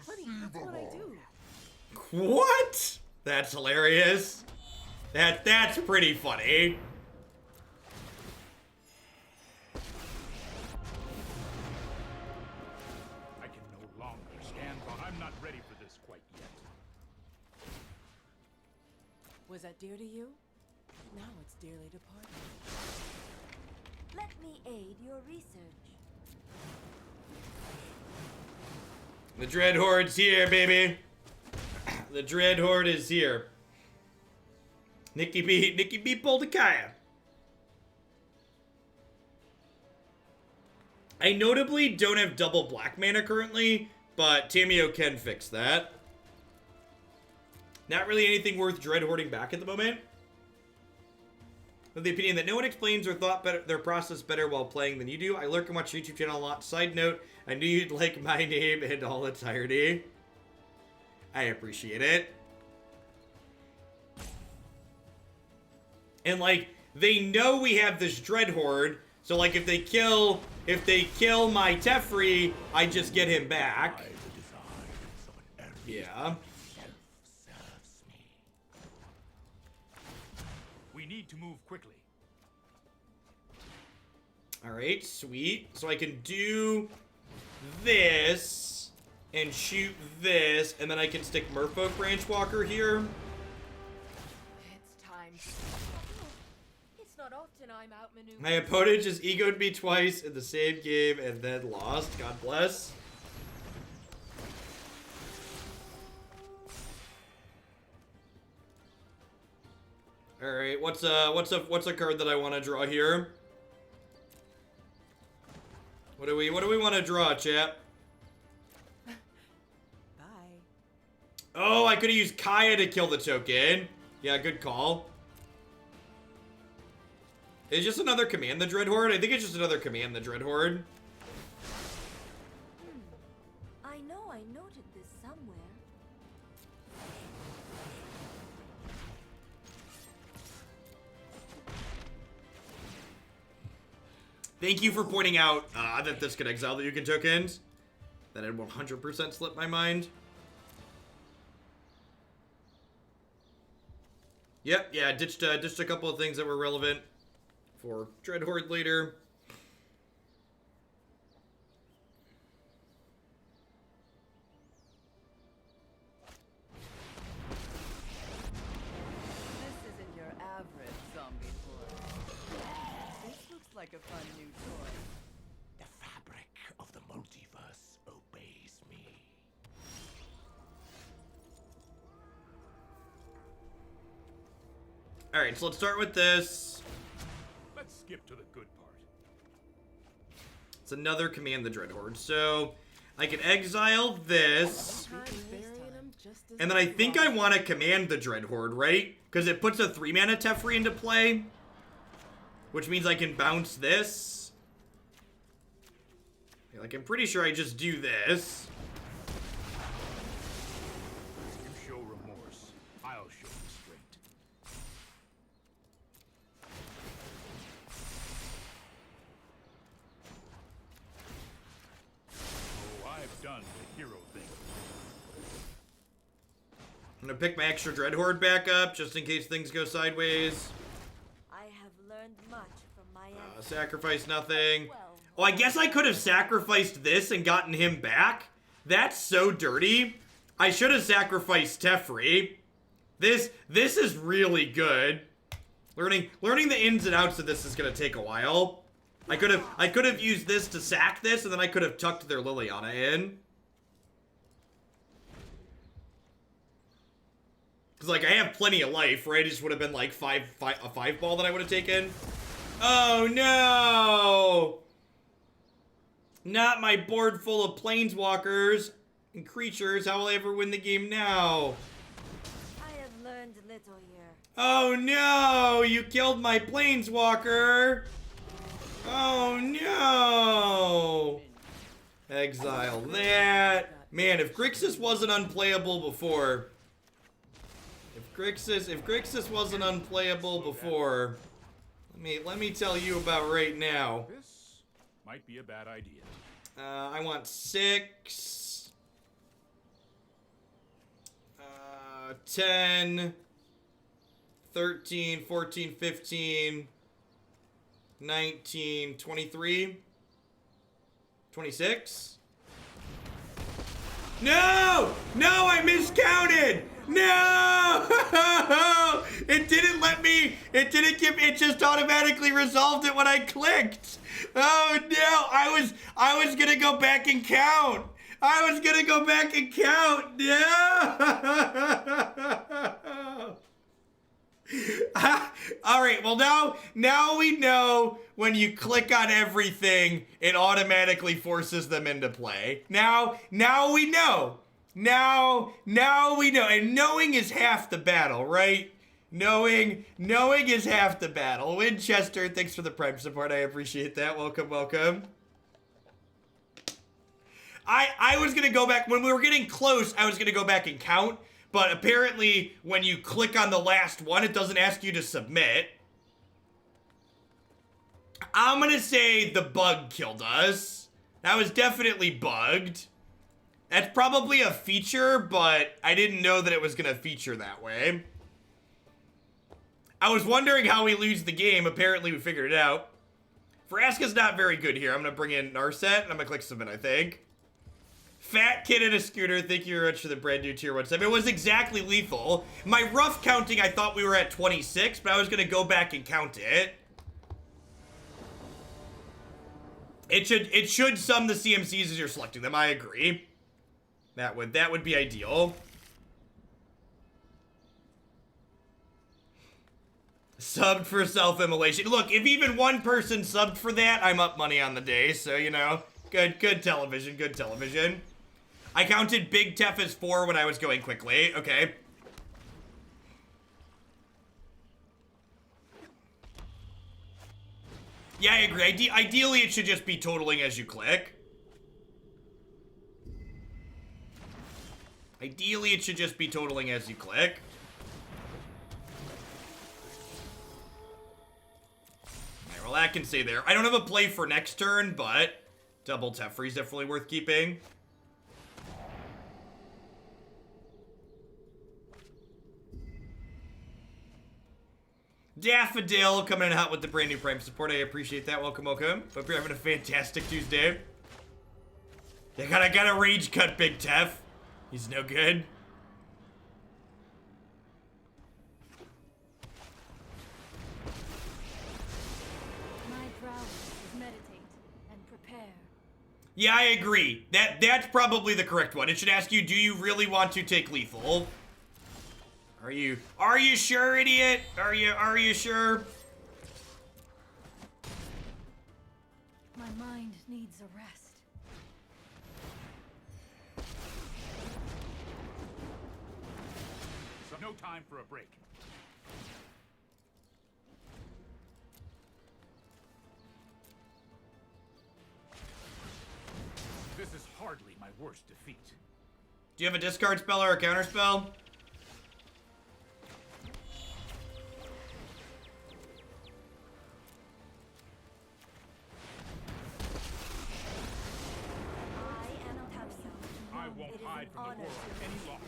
H: Buddy, that's what I do.
A: What? That's hilarious. That's pretty funny.
D: I can no longer stand by. I'm not ready for this quite yet.
H: Was that dear to you? Now it's dearly departed.
B: Let me aid your research.
A: The Dreadhorde's here, baby. The Dreadhorde is here. Nikki B pulled a Kaya. I notably don't have double black mana currently, but Tamiyo can fix that. Not really anything worth Dreadhording back at the moment. With the opinion that no one explains or thought better, their process better while playing than you do. I lurk and watch your YouTube channel a lot. Side note, I knew you'd like my name in all entirety. I appreciate it. And like, they know we have this Dreadhorde, so like if they kill my Teferi, I just get him back. Yeah.
D: We need to move quickly.
A: Alright, sweet. So I can do this and shoot this, and then I can stick Merfolk Branchwalker here.
G: It's time. It's not often I'm outmaneuvered.
A: My opponent just egoed me twice in the same game and then lost. God bless. Alright, what's a card that I want to draw here? What do we want to draw, chat?
H: Bye.
A: Oh, I could have used Kaya to kill the token. Yeah, good call. It's just another Command the Dreadhorde? I think it's just another Command the Dreadhorde.
B: I know I noted this somewhere.
A: Thank you for pointing out that this could exile the Yukon tokens. That had 100% slipped my mind. Yep, yeah, ditched a couple of things that were relevant for Dreadhorde later.
G: This isn't your average zombie toy. This looks like a fun new toy.
E: The fabric of the multiverse obeys me.
A: Alright, so let's start with this.
D: Let's skip to the good part.
A: It's another Command the Dreadhorde. So I can exile this.
H: Burying 'em just as
A: And then I think I want to Command the Dreadhorde, right? Because it puts a 3-mana Teferi into play. Which means I can bounce this. Like, I'm pretty sure I just do this.
D: You show remorse, I'll show restraint. Oh, I've done the hero thing.
A: I'm going to pick my extra Dreadhorde back up, just in case things go sideways.
B: I have learned much from my ancestors.
A: Sacrifice nothing. Oh, I guess I could have sacrificed this and gotten him back. That's so dirty. I should have sacrificed Teferi. This is really good. Learning the ins and outs of this is gonna take a while. I could have used this to sack this, and then I could have tucked their Liliana in. Cause like I have plenty of life, right? It just would have been like a 5-ball that I would have taken. Oh no! Not my board full of planeswalkers and creatures. How will I ever win the game now?
B: I have learned little here.
A: Oh no! You killed my planeswalker! Oh no! Exile that. Man, if Grixis wasn't unplayable before. If Grixis wasn't unplayable before. Let me tell you about right now.
D: This might be a bad idea.
A: I want 6, 10, 13, 14, 15, 19, 23, 26. No! No, I miscounted! No! It didn't let me, it just automatically resolved it when I clicked. Oh no, I was gonna go back and count. All right, well now we know when you click on everything, it automatically forces them into play. Now we know. Now we know. And knowing is half the battle, right? Knowing is half the battle. Winchester, thanks for the Prime support. I appreciate that. Welcome. I was gonna go back when we were getting close. I was gonna go back and count, but apparently when you click on the last one, it doesn't ask you to submit. I'm gonna say the bug killed us. That was definitely bugged. That's probably a feature, but I didn't know that it was gonna feature that way. I was wondering how we lose the game. Apparently we figured it out. Vraska's not very good here. I'm gonna bring in Narset, and I'm gonna click submit, I think. Fat kid in a scooter, thank you very much for the brand new tier 1 sub. It was exactly lethal. My rough counting, I thought we were at 26, but I was gonna go back and count it. It should sum the CMCs as you're selecting them, I agree. That would be ideal. Subbed for self-immolation. Look, if even one person subbed for that, I'm up money on the day, so you know. Good television. I counted Big Tef as 4 when I was going quickly. Okay. Yeah, I agree. Ideally, it should just be totaling as you click. Ideally, it should just be totaling as you click. Alright, well, that can stay there. I don't have a play for next turn, but double Teferi is definitely worth keeping. Daffodil coming in hot with the brand new Prime support. I appreciate that. Welcome. Hope you're having a fantastic Tuesday. I gotta rage cut Big Tef. He's no good.
B: My prowess is meditate and prepare.
A: Yeah, I agree. That's probably the correct one. It should ask you, do you really want to take lethal? Are you sure, idiot? Are you sure?
B: My mind needs a rest.
D: So no time for a break. This is hardly my worst defeat.
A: Do you have a discard spell or a counter spell?
D: I won't hide from the world any longer.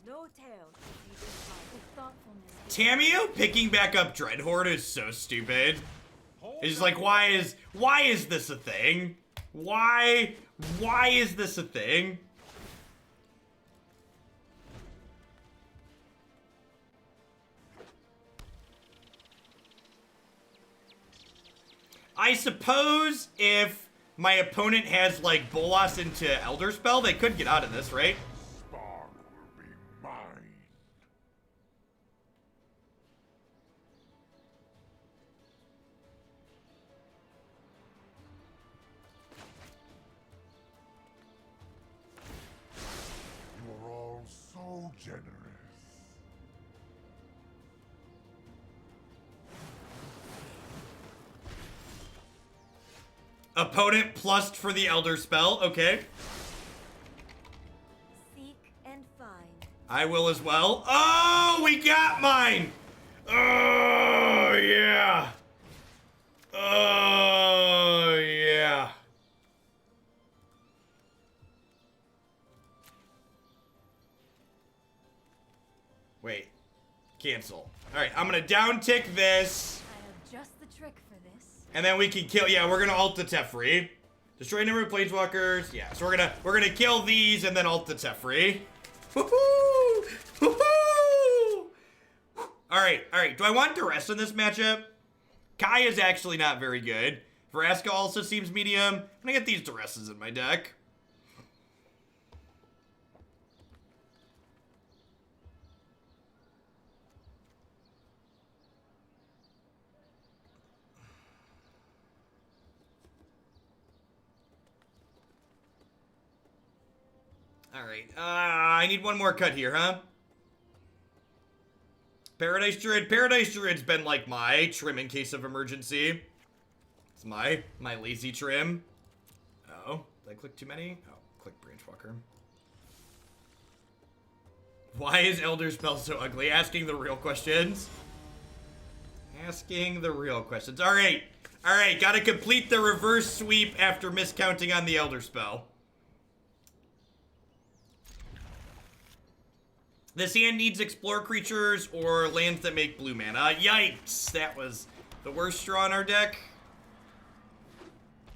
B: No tale should be described with thoughtfulness.
A: Tamiyo picking back up Dreadhorde is so stupid. It's just like, why is this a thing? Why is this a thing? I suppose if my opponent has, like, Bolas into Elderspell, they could get out of this, right?
C: Spark will be mine. You are all so generous.
A: Opponent plussed for the Elderspell, okay.
B: Seek and find.
A: I will as well. Oh, we got mine! Oh, yeah. Oh, yeah. Wait. Cancel. Alright, I'm gonna down tick this.
B: I have just the trick for this.
A: And then we can kill, yeah, we're gonna ult the Teferi. Destroy a number of planeswalkers. Yeah, so we're gonna kill these and then ult the Teferi. Woohoo! Woohoo! Alright. Do I want Duress in this matchup? Kai is actually not very good. Vraska also seems medium. I'm gonna get these Duresses in my deck. Alright, I need one more cut here, huh? Paradise Druid. Paradise Druid's been like my trim in case of emergency. It's my lazy trim. Oh, did I click too many? Oh, click Branchwalker. Why is Elderspell so ugly? Asking the real questions. Asking the real questions. Alright, gotta complete the reverse sweep after miscounting on the Elderspell. This hand needs explore creatures or lands that make blue mana. Yikes! That was the worst draw in our deck.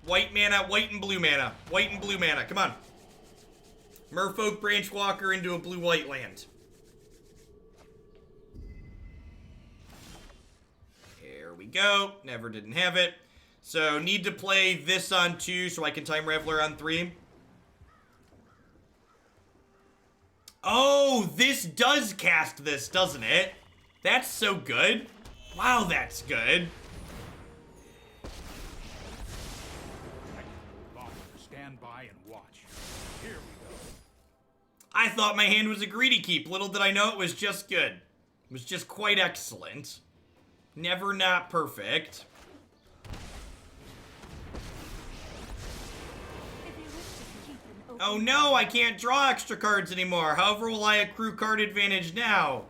A: White mana, white and blue mana. White and blue mana, come on. Merfolk Branchwalker into a blue-white land. There we go. Never didn't have it. So, need to play this on 2 so I can time Raveler on 3. Oh, this does cast this, doesn't it? That's so good. Wow, that's good.
D: Stand by and watch. Here we go.
A: I thought my hand was a greedy keep. Little did I know it was just good. It was just quite excellent. Never not perfect. Oh no, I can't draw extra cards anymore. However, will I accrue card advantage now?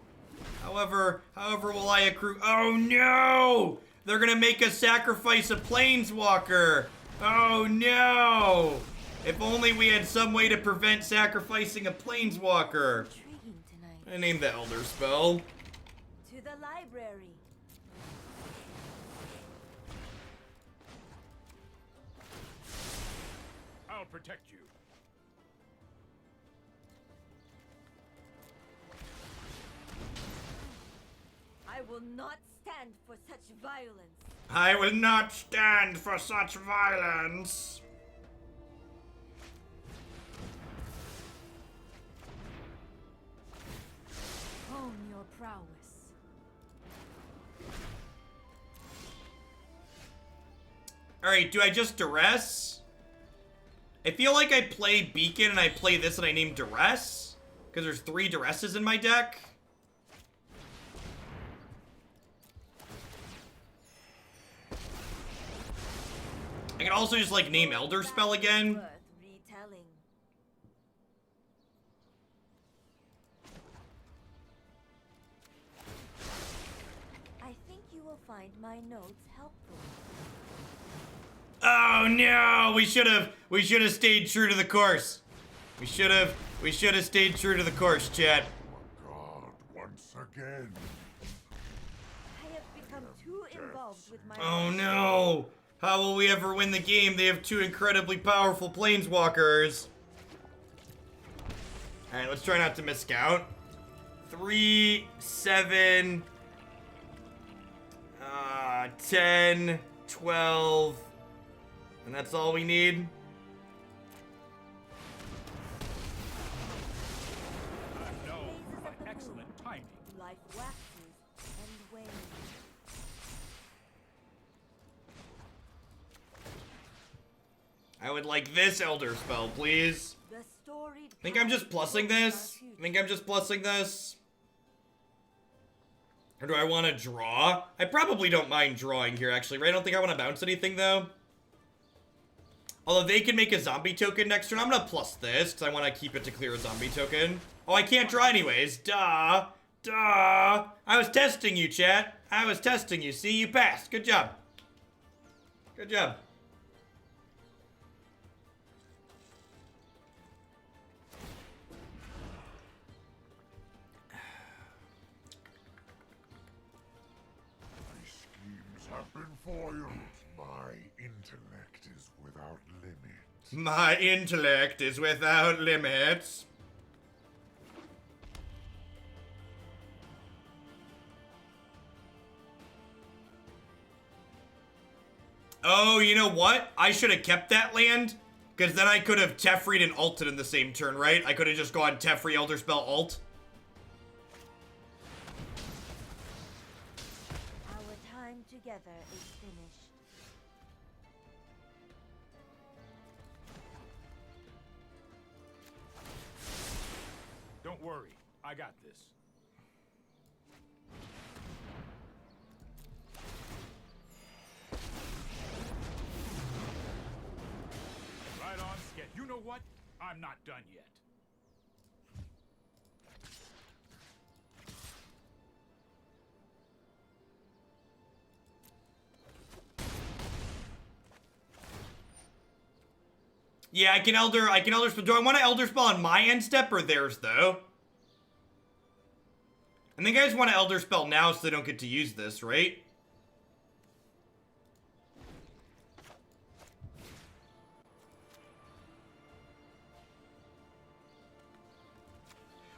A: However will I accrue... Oh no! They're gonna make us sacrifice a Planeswalker. Oh no! If only we had some way to prevent sacrificing a Planeswalker.
B: Intriguing tonight.
A: I named the Elderspell.
B: To the library.
D: I'll protect you.
B: I will not stand for such violence.
A: I will not stand for such violence.
B: Hone your prowess.
A: Alright, do I just Duress? I feel like I play Beacon and I play this and I name Duress. Because there's 3 Duresses in my deck. I can also just like name Elderspell again.
B: Worth retelling. I think you will find my notes helpful.
A: Oh no, we should have stayed true to the course. We should have stayed true to the course, chat.
C: God, once again.
B: I have become too involved with my
A: Oh no. How will we ever win the game? They have 2 incredibly powerful Planeswalkers. Alright, let's try not to miscount. 3, 7, 10, 12. And that's all we need.
D: I know for my excellent timing.
B: life waxes and wanes.
A: I would like this Elderspell, please.
B: The storied
A: I think I'm just plussing this. Or do I want to draw? I probably don't mind drawing here, actually, right? I don't think I want to bounce anything, though. Although they can make a zombie token next turn. I'm going to plus this, because I want to keep it to clear a zombie token. Oh, I can't draw anyways. Duh. I was testing you, chat. I was testing you. See, you passed. Good job. Good job.
C: My schemes have been foiled. My intellect is without limit.
A: My intellect is without limits. Oh, you know what? I should have kept that land, because then I could have Teferi'd and ulted in the same turn, right? I could have just gone Teferi, Elderspell, ult.
B: Our time together is finished.
D: I got this. Right on, Skit. You know what? I'm not done yet.
A: Yeah, I can Elderspell. Do I want to Elderspell on my end step or theirs, though? I think I just want to Elderspell now so they don't get to use this, right?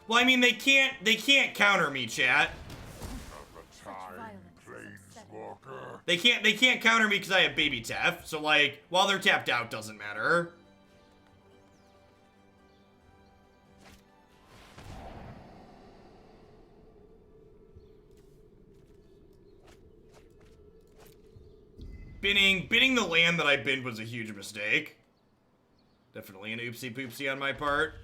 A: Well, I mean, they can't counter me, chat.
C: Planeswalker.
A: They can't counter me because I have Baby Tef. So, like, while they're tapped out, doesn't matter. Binning the land that I binned was a huge mistake. Definitely an oopsie poopsie on my part.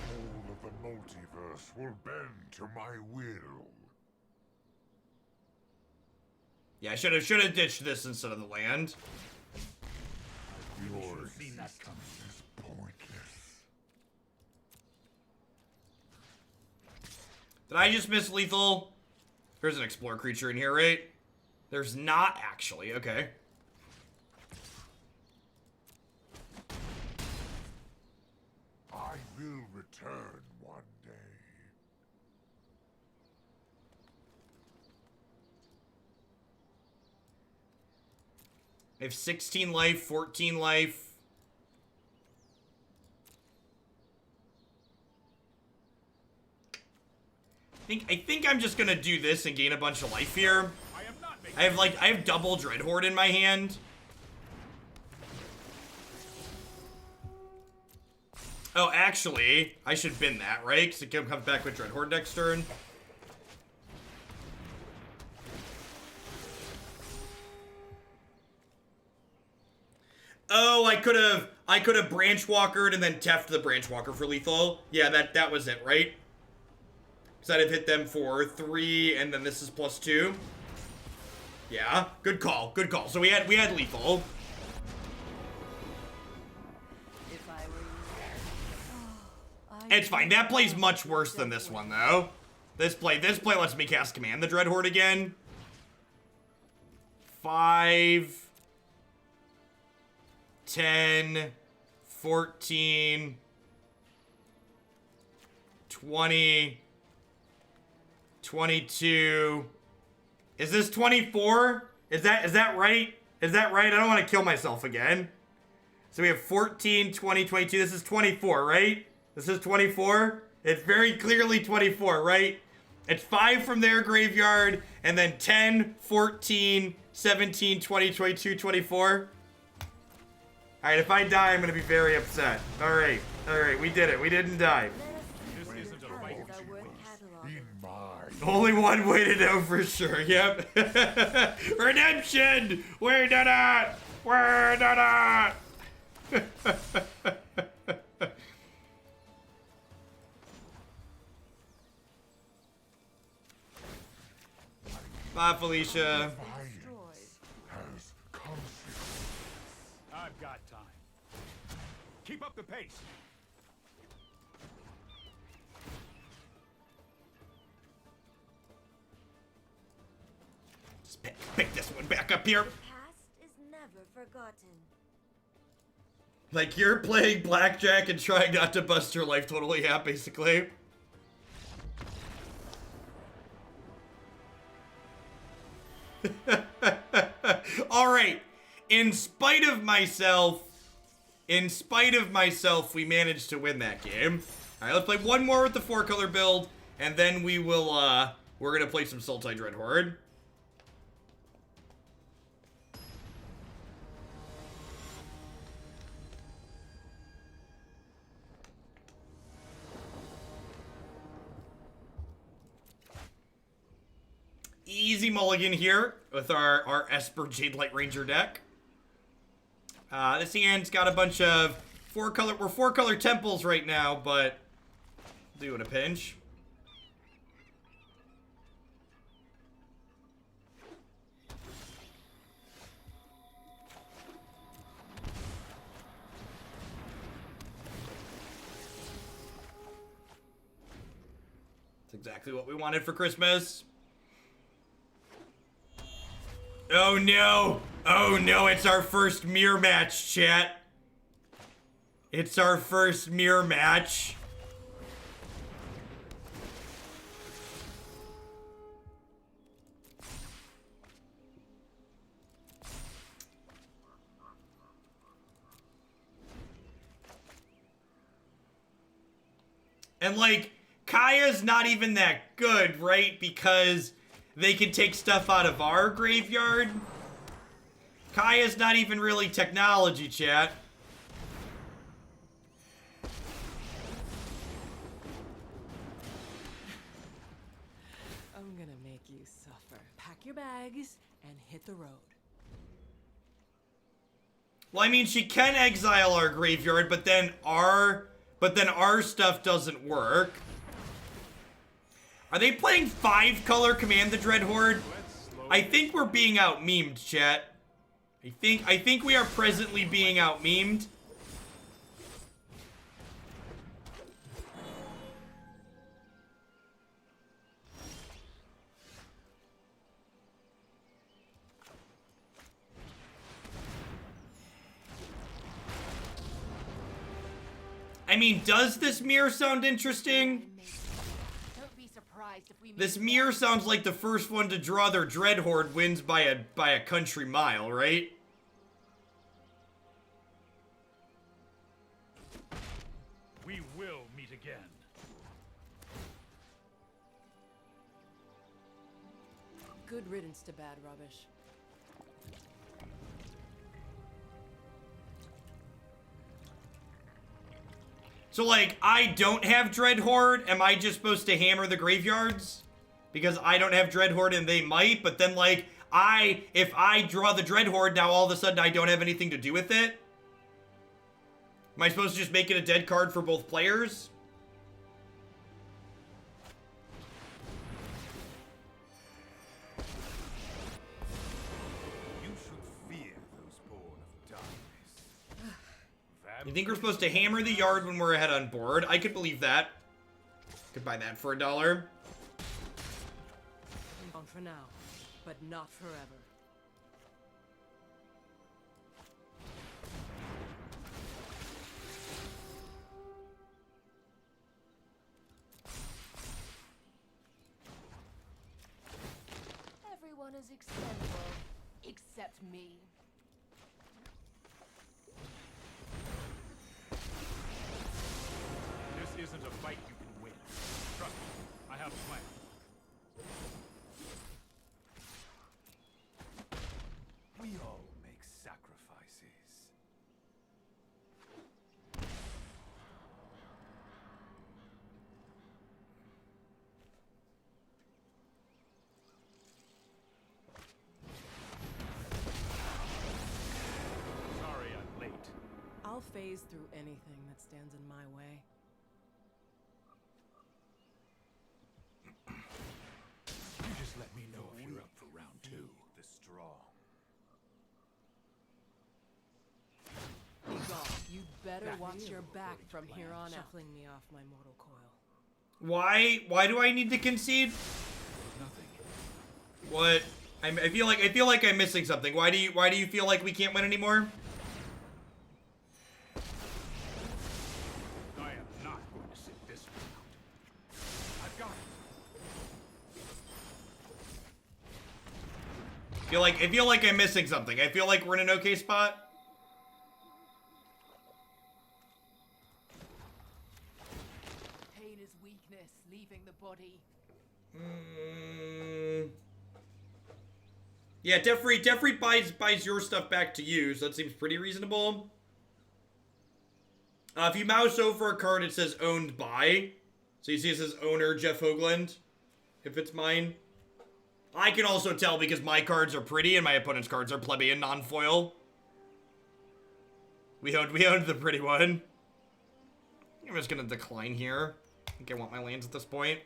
C: All of the multiverse will bend to my will.
A: Yeah, I should have ditched this instead of the land.
C: Your
D: Seen that coming.
C: existence is pointless.
A: Did I just miss lethal? There's an explore creature in here, right? There's not actually. Okay.
C: I will return one day.
A: I have 16 life, 14 life. I think I'm just gonna do this and gain a bunch of life here.
D: I am not making
A: I have double Dreadhorde in my hand. Oh, actually, I should bin that, right? Because it comes back with Dreadhorde next turn. Oh, I could have Branchwalkered and then Teft the Branchwalker for lethal. Yeah, that was it, right? Because I'd have hit them for 3, and then this is +2. Yeah, good call, good call. So we had lethal.
G: If I were you.
A: It's fine. That play's much worse than this one, though. This play lets me cast Command the Dreadhorde again. 5, 10, 14, 20, 22. Is this 24? Is that right? Is that right? I don't want to kill myself again. So we have 14, 20, 22. This is 24, right? This is 24. It's very clearly 24, right? It's 5 from their graveyard, and then 10, 14, 17, 20, 22, 24. Alright, if I die, I'm going to be very upset. Alright, we did it. We didn't die.
D: This isn't a fight.
B: Are worth cataloging.
C: In my
A: Only one way to know for sure. Yep. Redemption! We did it! We did it! Bye, Felicia.
C: defiance has consequences.
D: I've got time. Keep up the pace.
A: Just pick this one back up here.
B: The past is never forgotten.
A: Like, you're playing blackjack and trying not to bust your life totally, yeah, basically. Alright. In spite of myself, we managed to win that game. Alright, let's play one more with the 4-color build, and then we will, we're gonna play some Sultai Dreadhorde. Easy mulligan here with our Esper Jadelight Ranger deck. This hand's got a bunch of four color temples right now, but we'll do it in a pinch. That's exactly what we wanted for Christmas. Oh no! Oh no, it's our first mirror match, chat. It's our first mirror match. And like, Kaya's not even that good, right? Because they can take stuff out of our graveyard. Kaya's not even really technology, chat.
H: I'm gonna make you suffer. Pack your bags and hit the road.
A: Well, I mean, she can exile our graveyard, but then our stuff doesn't work. Are they playing 5-color Command the Dreadhorde? I think we're being out-memed, chat. I think we are presently being out-memed. I mean, does this mirror sound interesting? This mirror sounds like the first one to draw their Dreadhorde wins by a country mile, right?
D: We will meet again.
H: Good riddance to bad rubbish.
A: So, like, I don't have Dreadhorde. Am I just supposed to hammer the graveyards? Because I don't have Dreadhorde and they might. But then, like, if I draw the Dreadhorde, now all of a sudden I don't have anything to do with it? Am I supposed to just make it a dead card for both players?
D: You should fear those born of darkness.
A: You think we're supposed to hammer the yard when we're ahead on board? I could believe that. Could buy that for $1.
H: On for now, but not forever.
B: Everyone is expendable, except me.
D: This isn't a fight you can win. Trust me, I have a plan. We all make sacrifices. Sorry I'm late.
H: I'll phase through anything that stands in my way.
D: You just let me know if you're up for round 2. The strong.
H: Be gone. You'd better watch your back from here on out. Fling me off my mortal coil.
A: Why do I need to concede?
D: Nothing.
A: What? I feel like I'm missing something. Why do you feel like we can't win anymore?
D: I am not going to sit this one out. I've got it.
A: I feel like I'm missing something. I feel like we're in an okay spot.
G: Pain is weakness, leaving the body.
A: Yeah, Teferi buys your stuff back to you, so that seems pretty reasonable. If you mouse over a card, it says owned by. So you see it says owner Jeff Hoagland, if it's mine. I can also tell because my cards are pretty and my opponent's cards are plebeian non-foil. We owned the pretty one. I'm just gonna decline here. I think I want my lands at this point.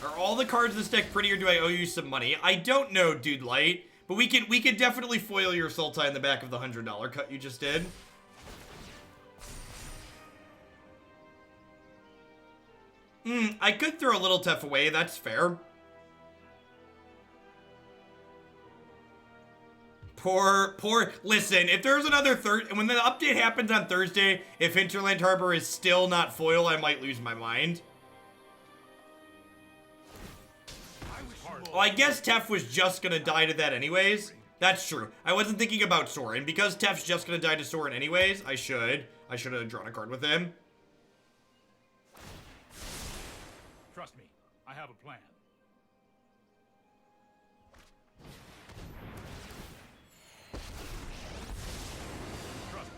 A: Are all the cards in this deck pretty, or do I owe you some money? I don't know, Dude Light, but we could definitely foil your Sultai in the back of the $100 cut you just did. I could throw a little Tef away, that's fair. Listen, if there's another when the update happens on Thursday, if Hinterland Harbor is still not foil, I might lose my mind. Well, I guess Tef was just gonna die to that anyways. That's true. I wasn't thinking about Sorin. Because Tef's just gonna die to Sorin anyways, I should have drawn a card with him.
D: Trust me, I have a plan. Trust me,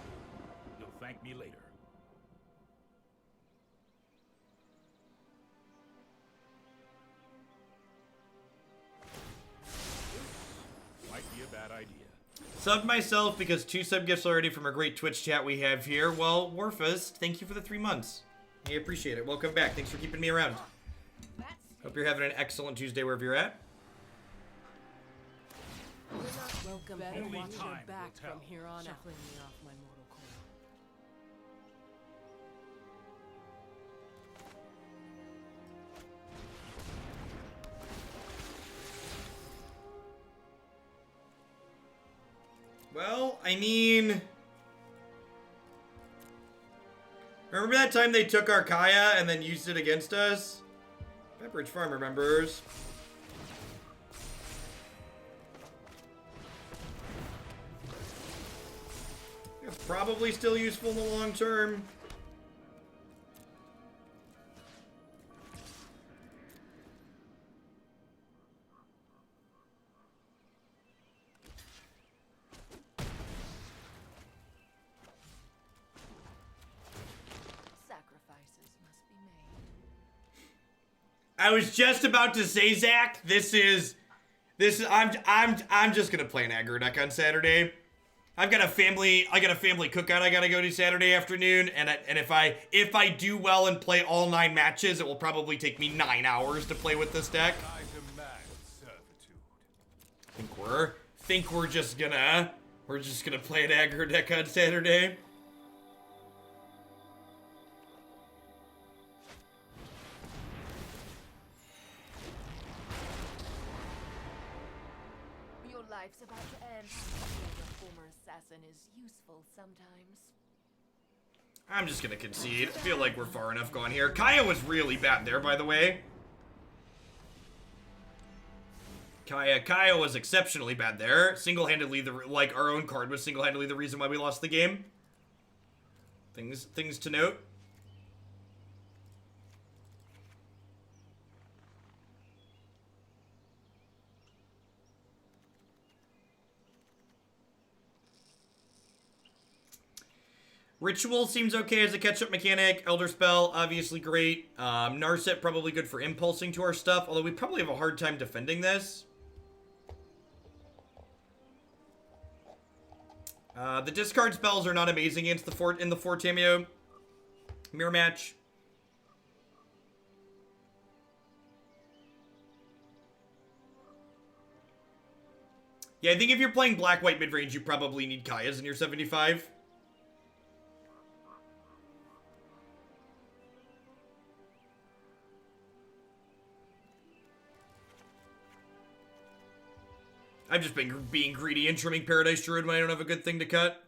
D: you'll thank me later. Might be a bad idea.
A: Subbed myself because 2 sub gifts already from a great Twitch chat we have here. Well, Warfist, thank you for the 3 months. I appreciate it. Welcome back. Thanks for keeping me around. Hope you're having an excellent Tuesday wherever you're at.
H: Welcome.
G: Better
H: Better
D: Only
H: watch your
D: time will
H: back
D: tell.
H: from here on out. Shuffling me off my mortal coil.
A: Well, I mean... Remember that time they took our Kaya and then used it against us? Pepperidge Farm remembers. It's probably still useful in the long term.
G: Sacrifices must be made.
A: I was just about to say, Zach, I'm just gonna play an aggro deck on Saturday. I got a family cookout I gotta go to Saturday afternoon, and if I do well and play all 9 matches, it will probably take me 9 hours to play with this deck.
C: I demand servitude.
A: Think we're just gonna play an aggro deck on Saturday.
G: Your life's about to end. Being a former assassin is useful sometimes.
A: I'm just gonna concede. I feel like we're far enough gone here. Kaya was really bad there, by the way. Kaya was exceptionally bad there. Single-handedly, our own card was single-handedly the reason why we lost the game. Things to note. Ritual seems okay as a catch-up mechanic. Elderspell, obviously great. Narset, probably good for impulsing to our stuff, although we probably have a hard time defending this. The discard spells are not amazing against the fort Tamiyo. Mirror match. Yeah, I think if you're playing black-white mid-range, you probably need Kayas in your 75. I've just been being greedy and trimming Paradise Druid when I don't have a good thing to cut.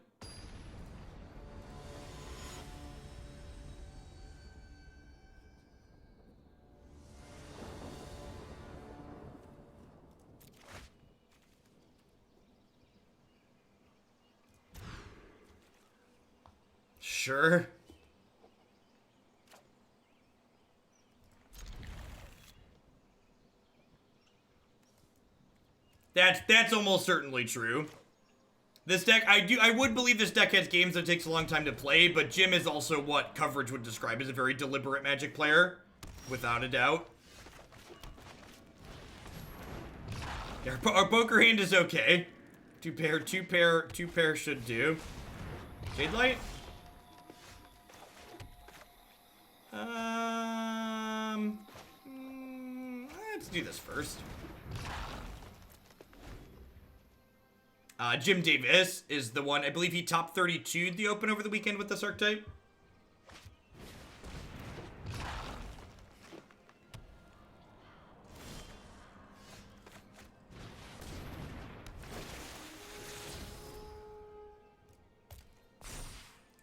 A: Sure. That's almost certainly true. This deck, I would believe this deck has games that takes a long time to play, but Jim is also what coverage would describe as a very deliberate Magic player, without a doubt. Yeah, our poker hand is okay. Two pair should do. Jadelight? Let's do this first. Jim Davis is the one. I believe he top 32'd the Open over the weekend with this archetype.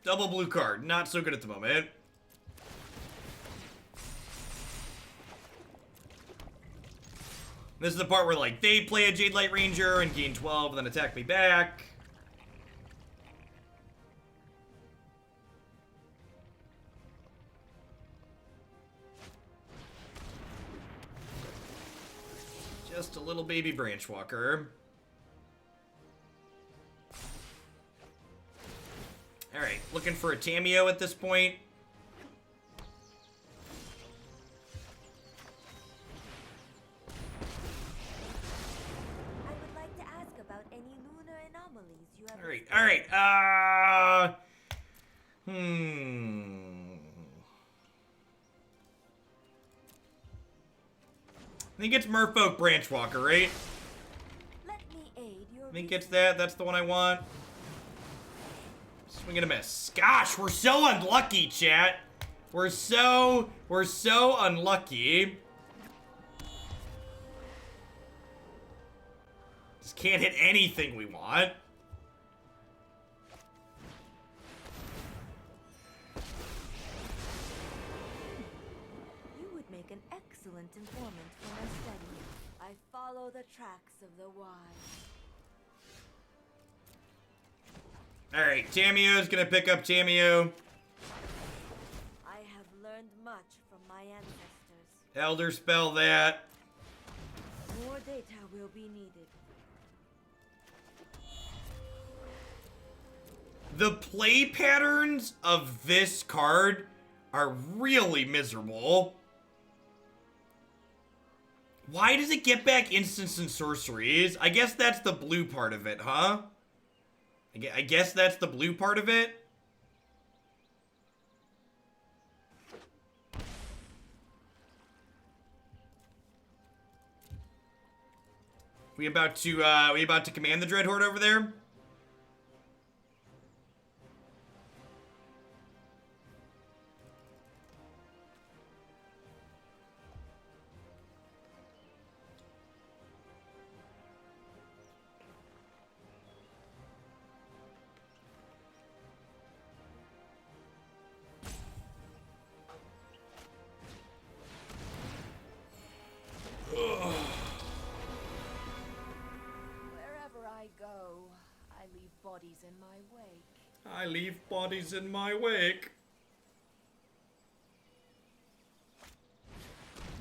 A: Double blue card. Not so good at the moment. This is the part where, like, they play a Jadelight Ranger and gain 12 and then attack me back. Just a little baby Branchwalker. Alright, looking for a Tamiyo at this point. Alright, I think it's Merfolk Branchwalker, right?
B: Let me aid your
A: I think it's that. That's the one I want. Swing and a miss. Gosh, we're so unlucky, chat. We're so unlucky. Just can't hit anything we want.
B: Excellent informant for my study. I follow the tracks of the wise.
A: Alright, Tamiyo's gonna pick up Tamiyo.
B: I have learned much from my ancestors.
A: Elderspell that.
B: More data will be needed.
A: The play patterns of this card are really miserable. Why does it get back instants and sorceries? I guess that's the blue part of it, huh? I guess that's the blue part of it. We about to command the Dreadhorde over there?
B: Wherever I go, I leave bodies in my wake.
A: I leave bodies in my wake.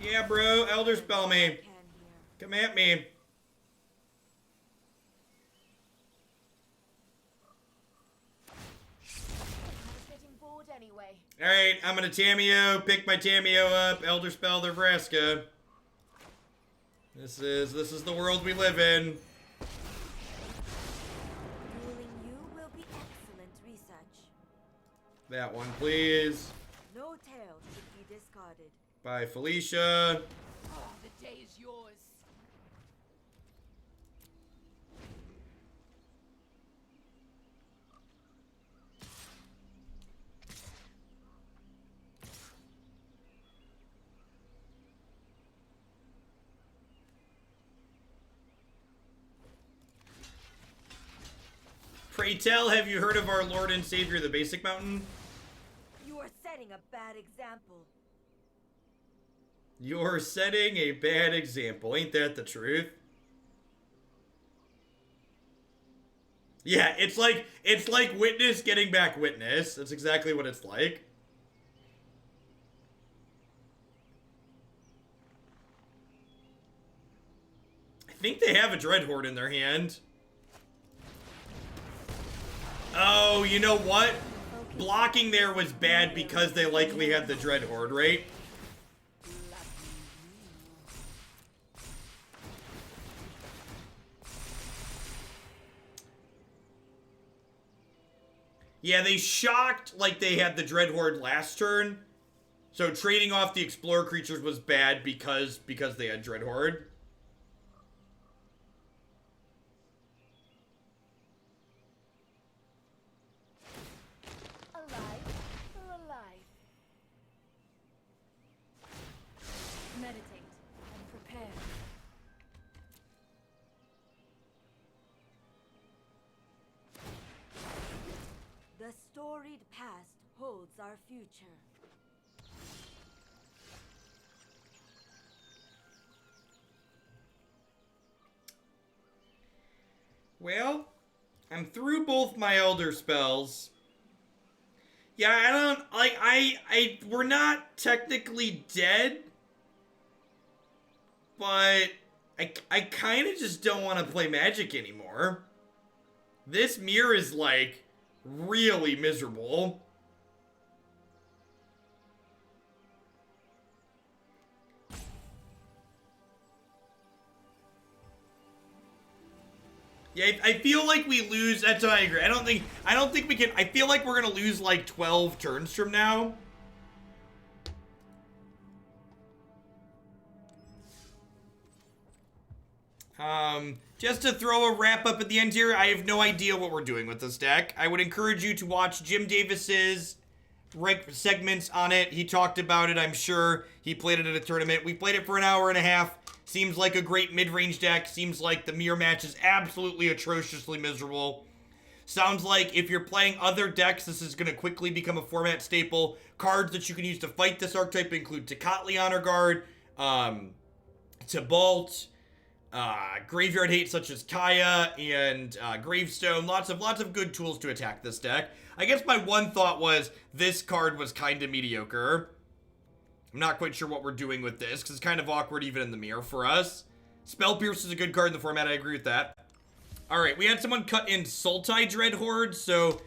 A: Yeah, bro. Elderspell me. Come at me.
B: I was getting bored anyway.
A: Alright, I'm gonna Tamiyo. Pick my Tamiyo up. Elderspell their Vraska. This is the world we live in.
B: Ruling you will be excellent research.
A: That one, please.
B: No tail should be discarded.
A: Bye, Felicia.
G: Oh, the day is yours.
A: Pray tell, have you heard of our Lord and Savior, the Basic Mountain?
B: You are setting a bad example.
A: You're setting a bad example. Ain't that the truth? Yeah, it's like Witness getting back Witness. That's exactly what it's like. I think they have a Dreadhorde in their hand. Oh, you know what? Blocking there was bad because they likely had the Dreadhorde, right? Yeah, they shocked like they had the Dreadhorde last turn. So trading off the Explorer creatures was bad because they had Dreadhorde.
B: Alive for a life. Meditate and prepare. The storied past holds our future.
A: Well, I'm through both my Elder spells. Yeah, I don't, like, we're not technically dead, but I kind of just don't want to play Magic anymore. This mirror is, like, really miserable. Yeah, I feel like we lose. That's what I agree. I don't think we can. I feel like we're gonna lose like 12 turns from now. Just to throw a wrap up at the end here, I have no idea what we're doing with this deck. I would encourage you to watch Jim Davis's segments on it. He talked about it, I'm sure. He played it at a tournament. We played it for an hour and a half. Seems like a great mid-range deck. Seems like the mirror match is absolutely atrociously miserable. Sounds like if you're playing other decks, this is going to quickly become a format staple. Cards that you can use to fight this archetype include Tecatli Honor Guard, Tibalt, Graveyard Hate such as Kaya, and Gravestone. Lots of good tools to attack this deck. I guess my one thought was this card was kind of mediocre. I'm not quite sure what we're doing with this, because it's kind of awkward even in the mirror for us. Spell Pierce is a good card in the format, I agree with that. Alright, we had someone cut in Sultai Dreadhorde, so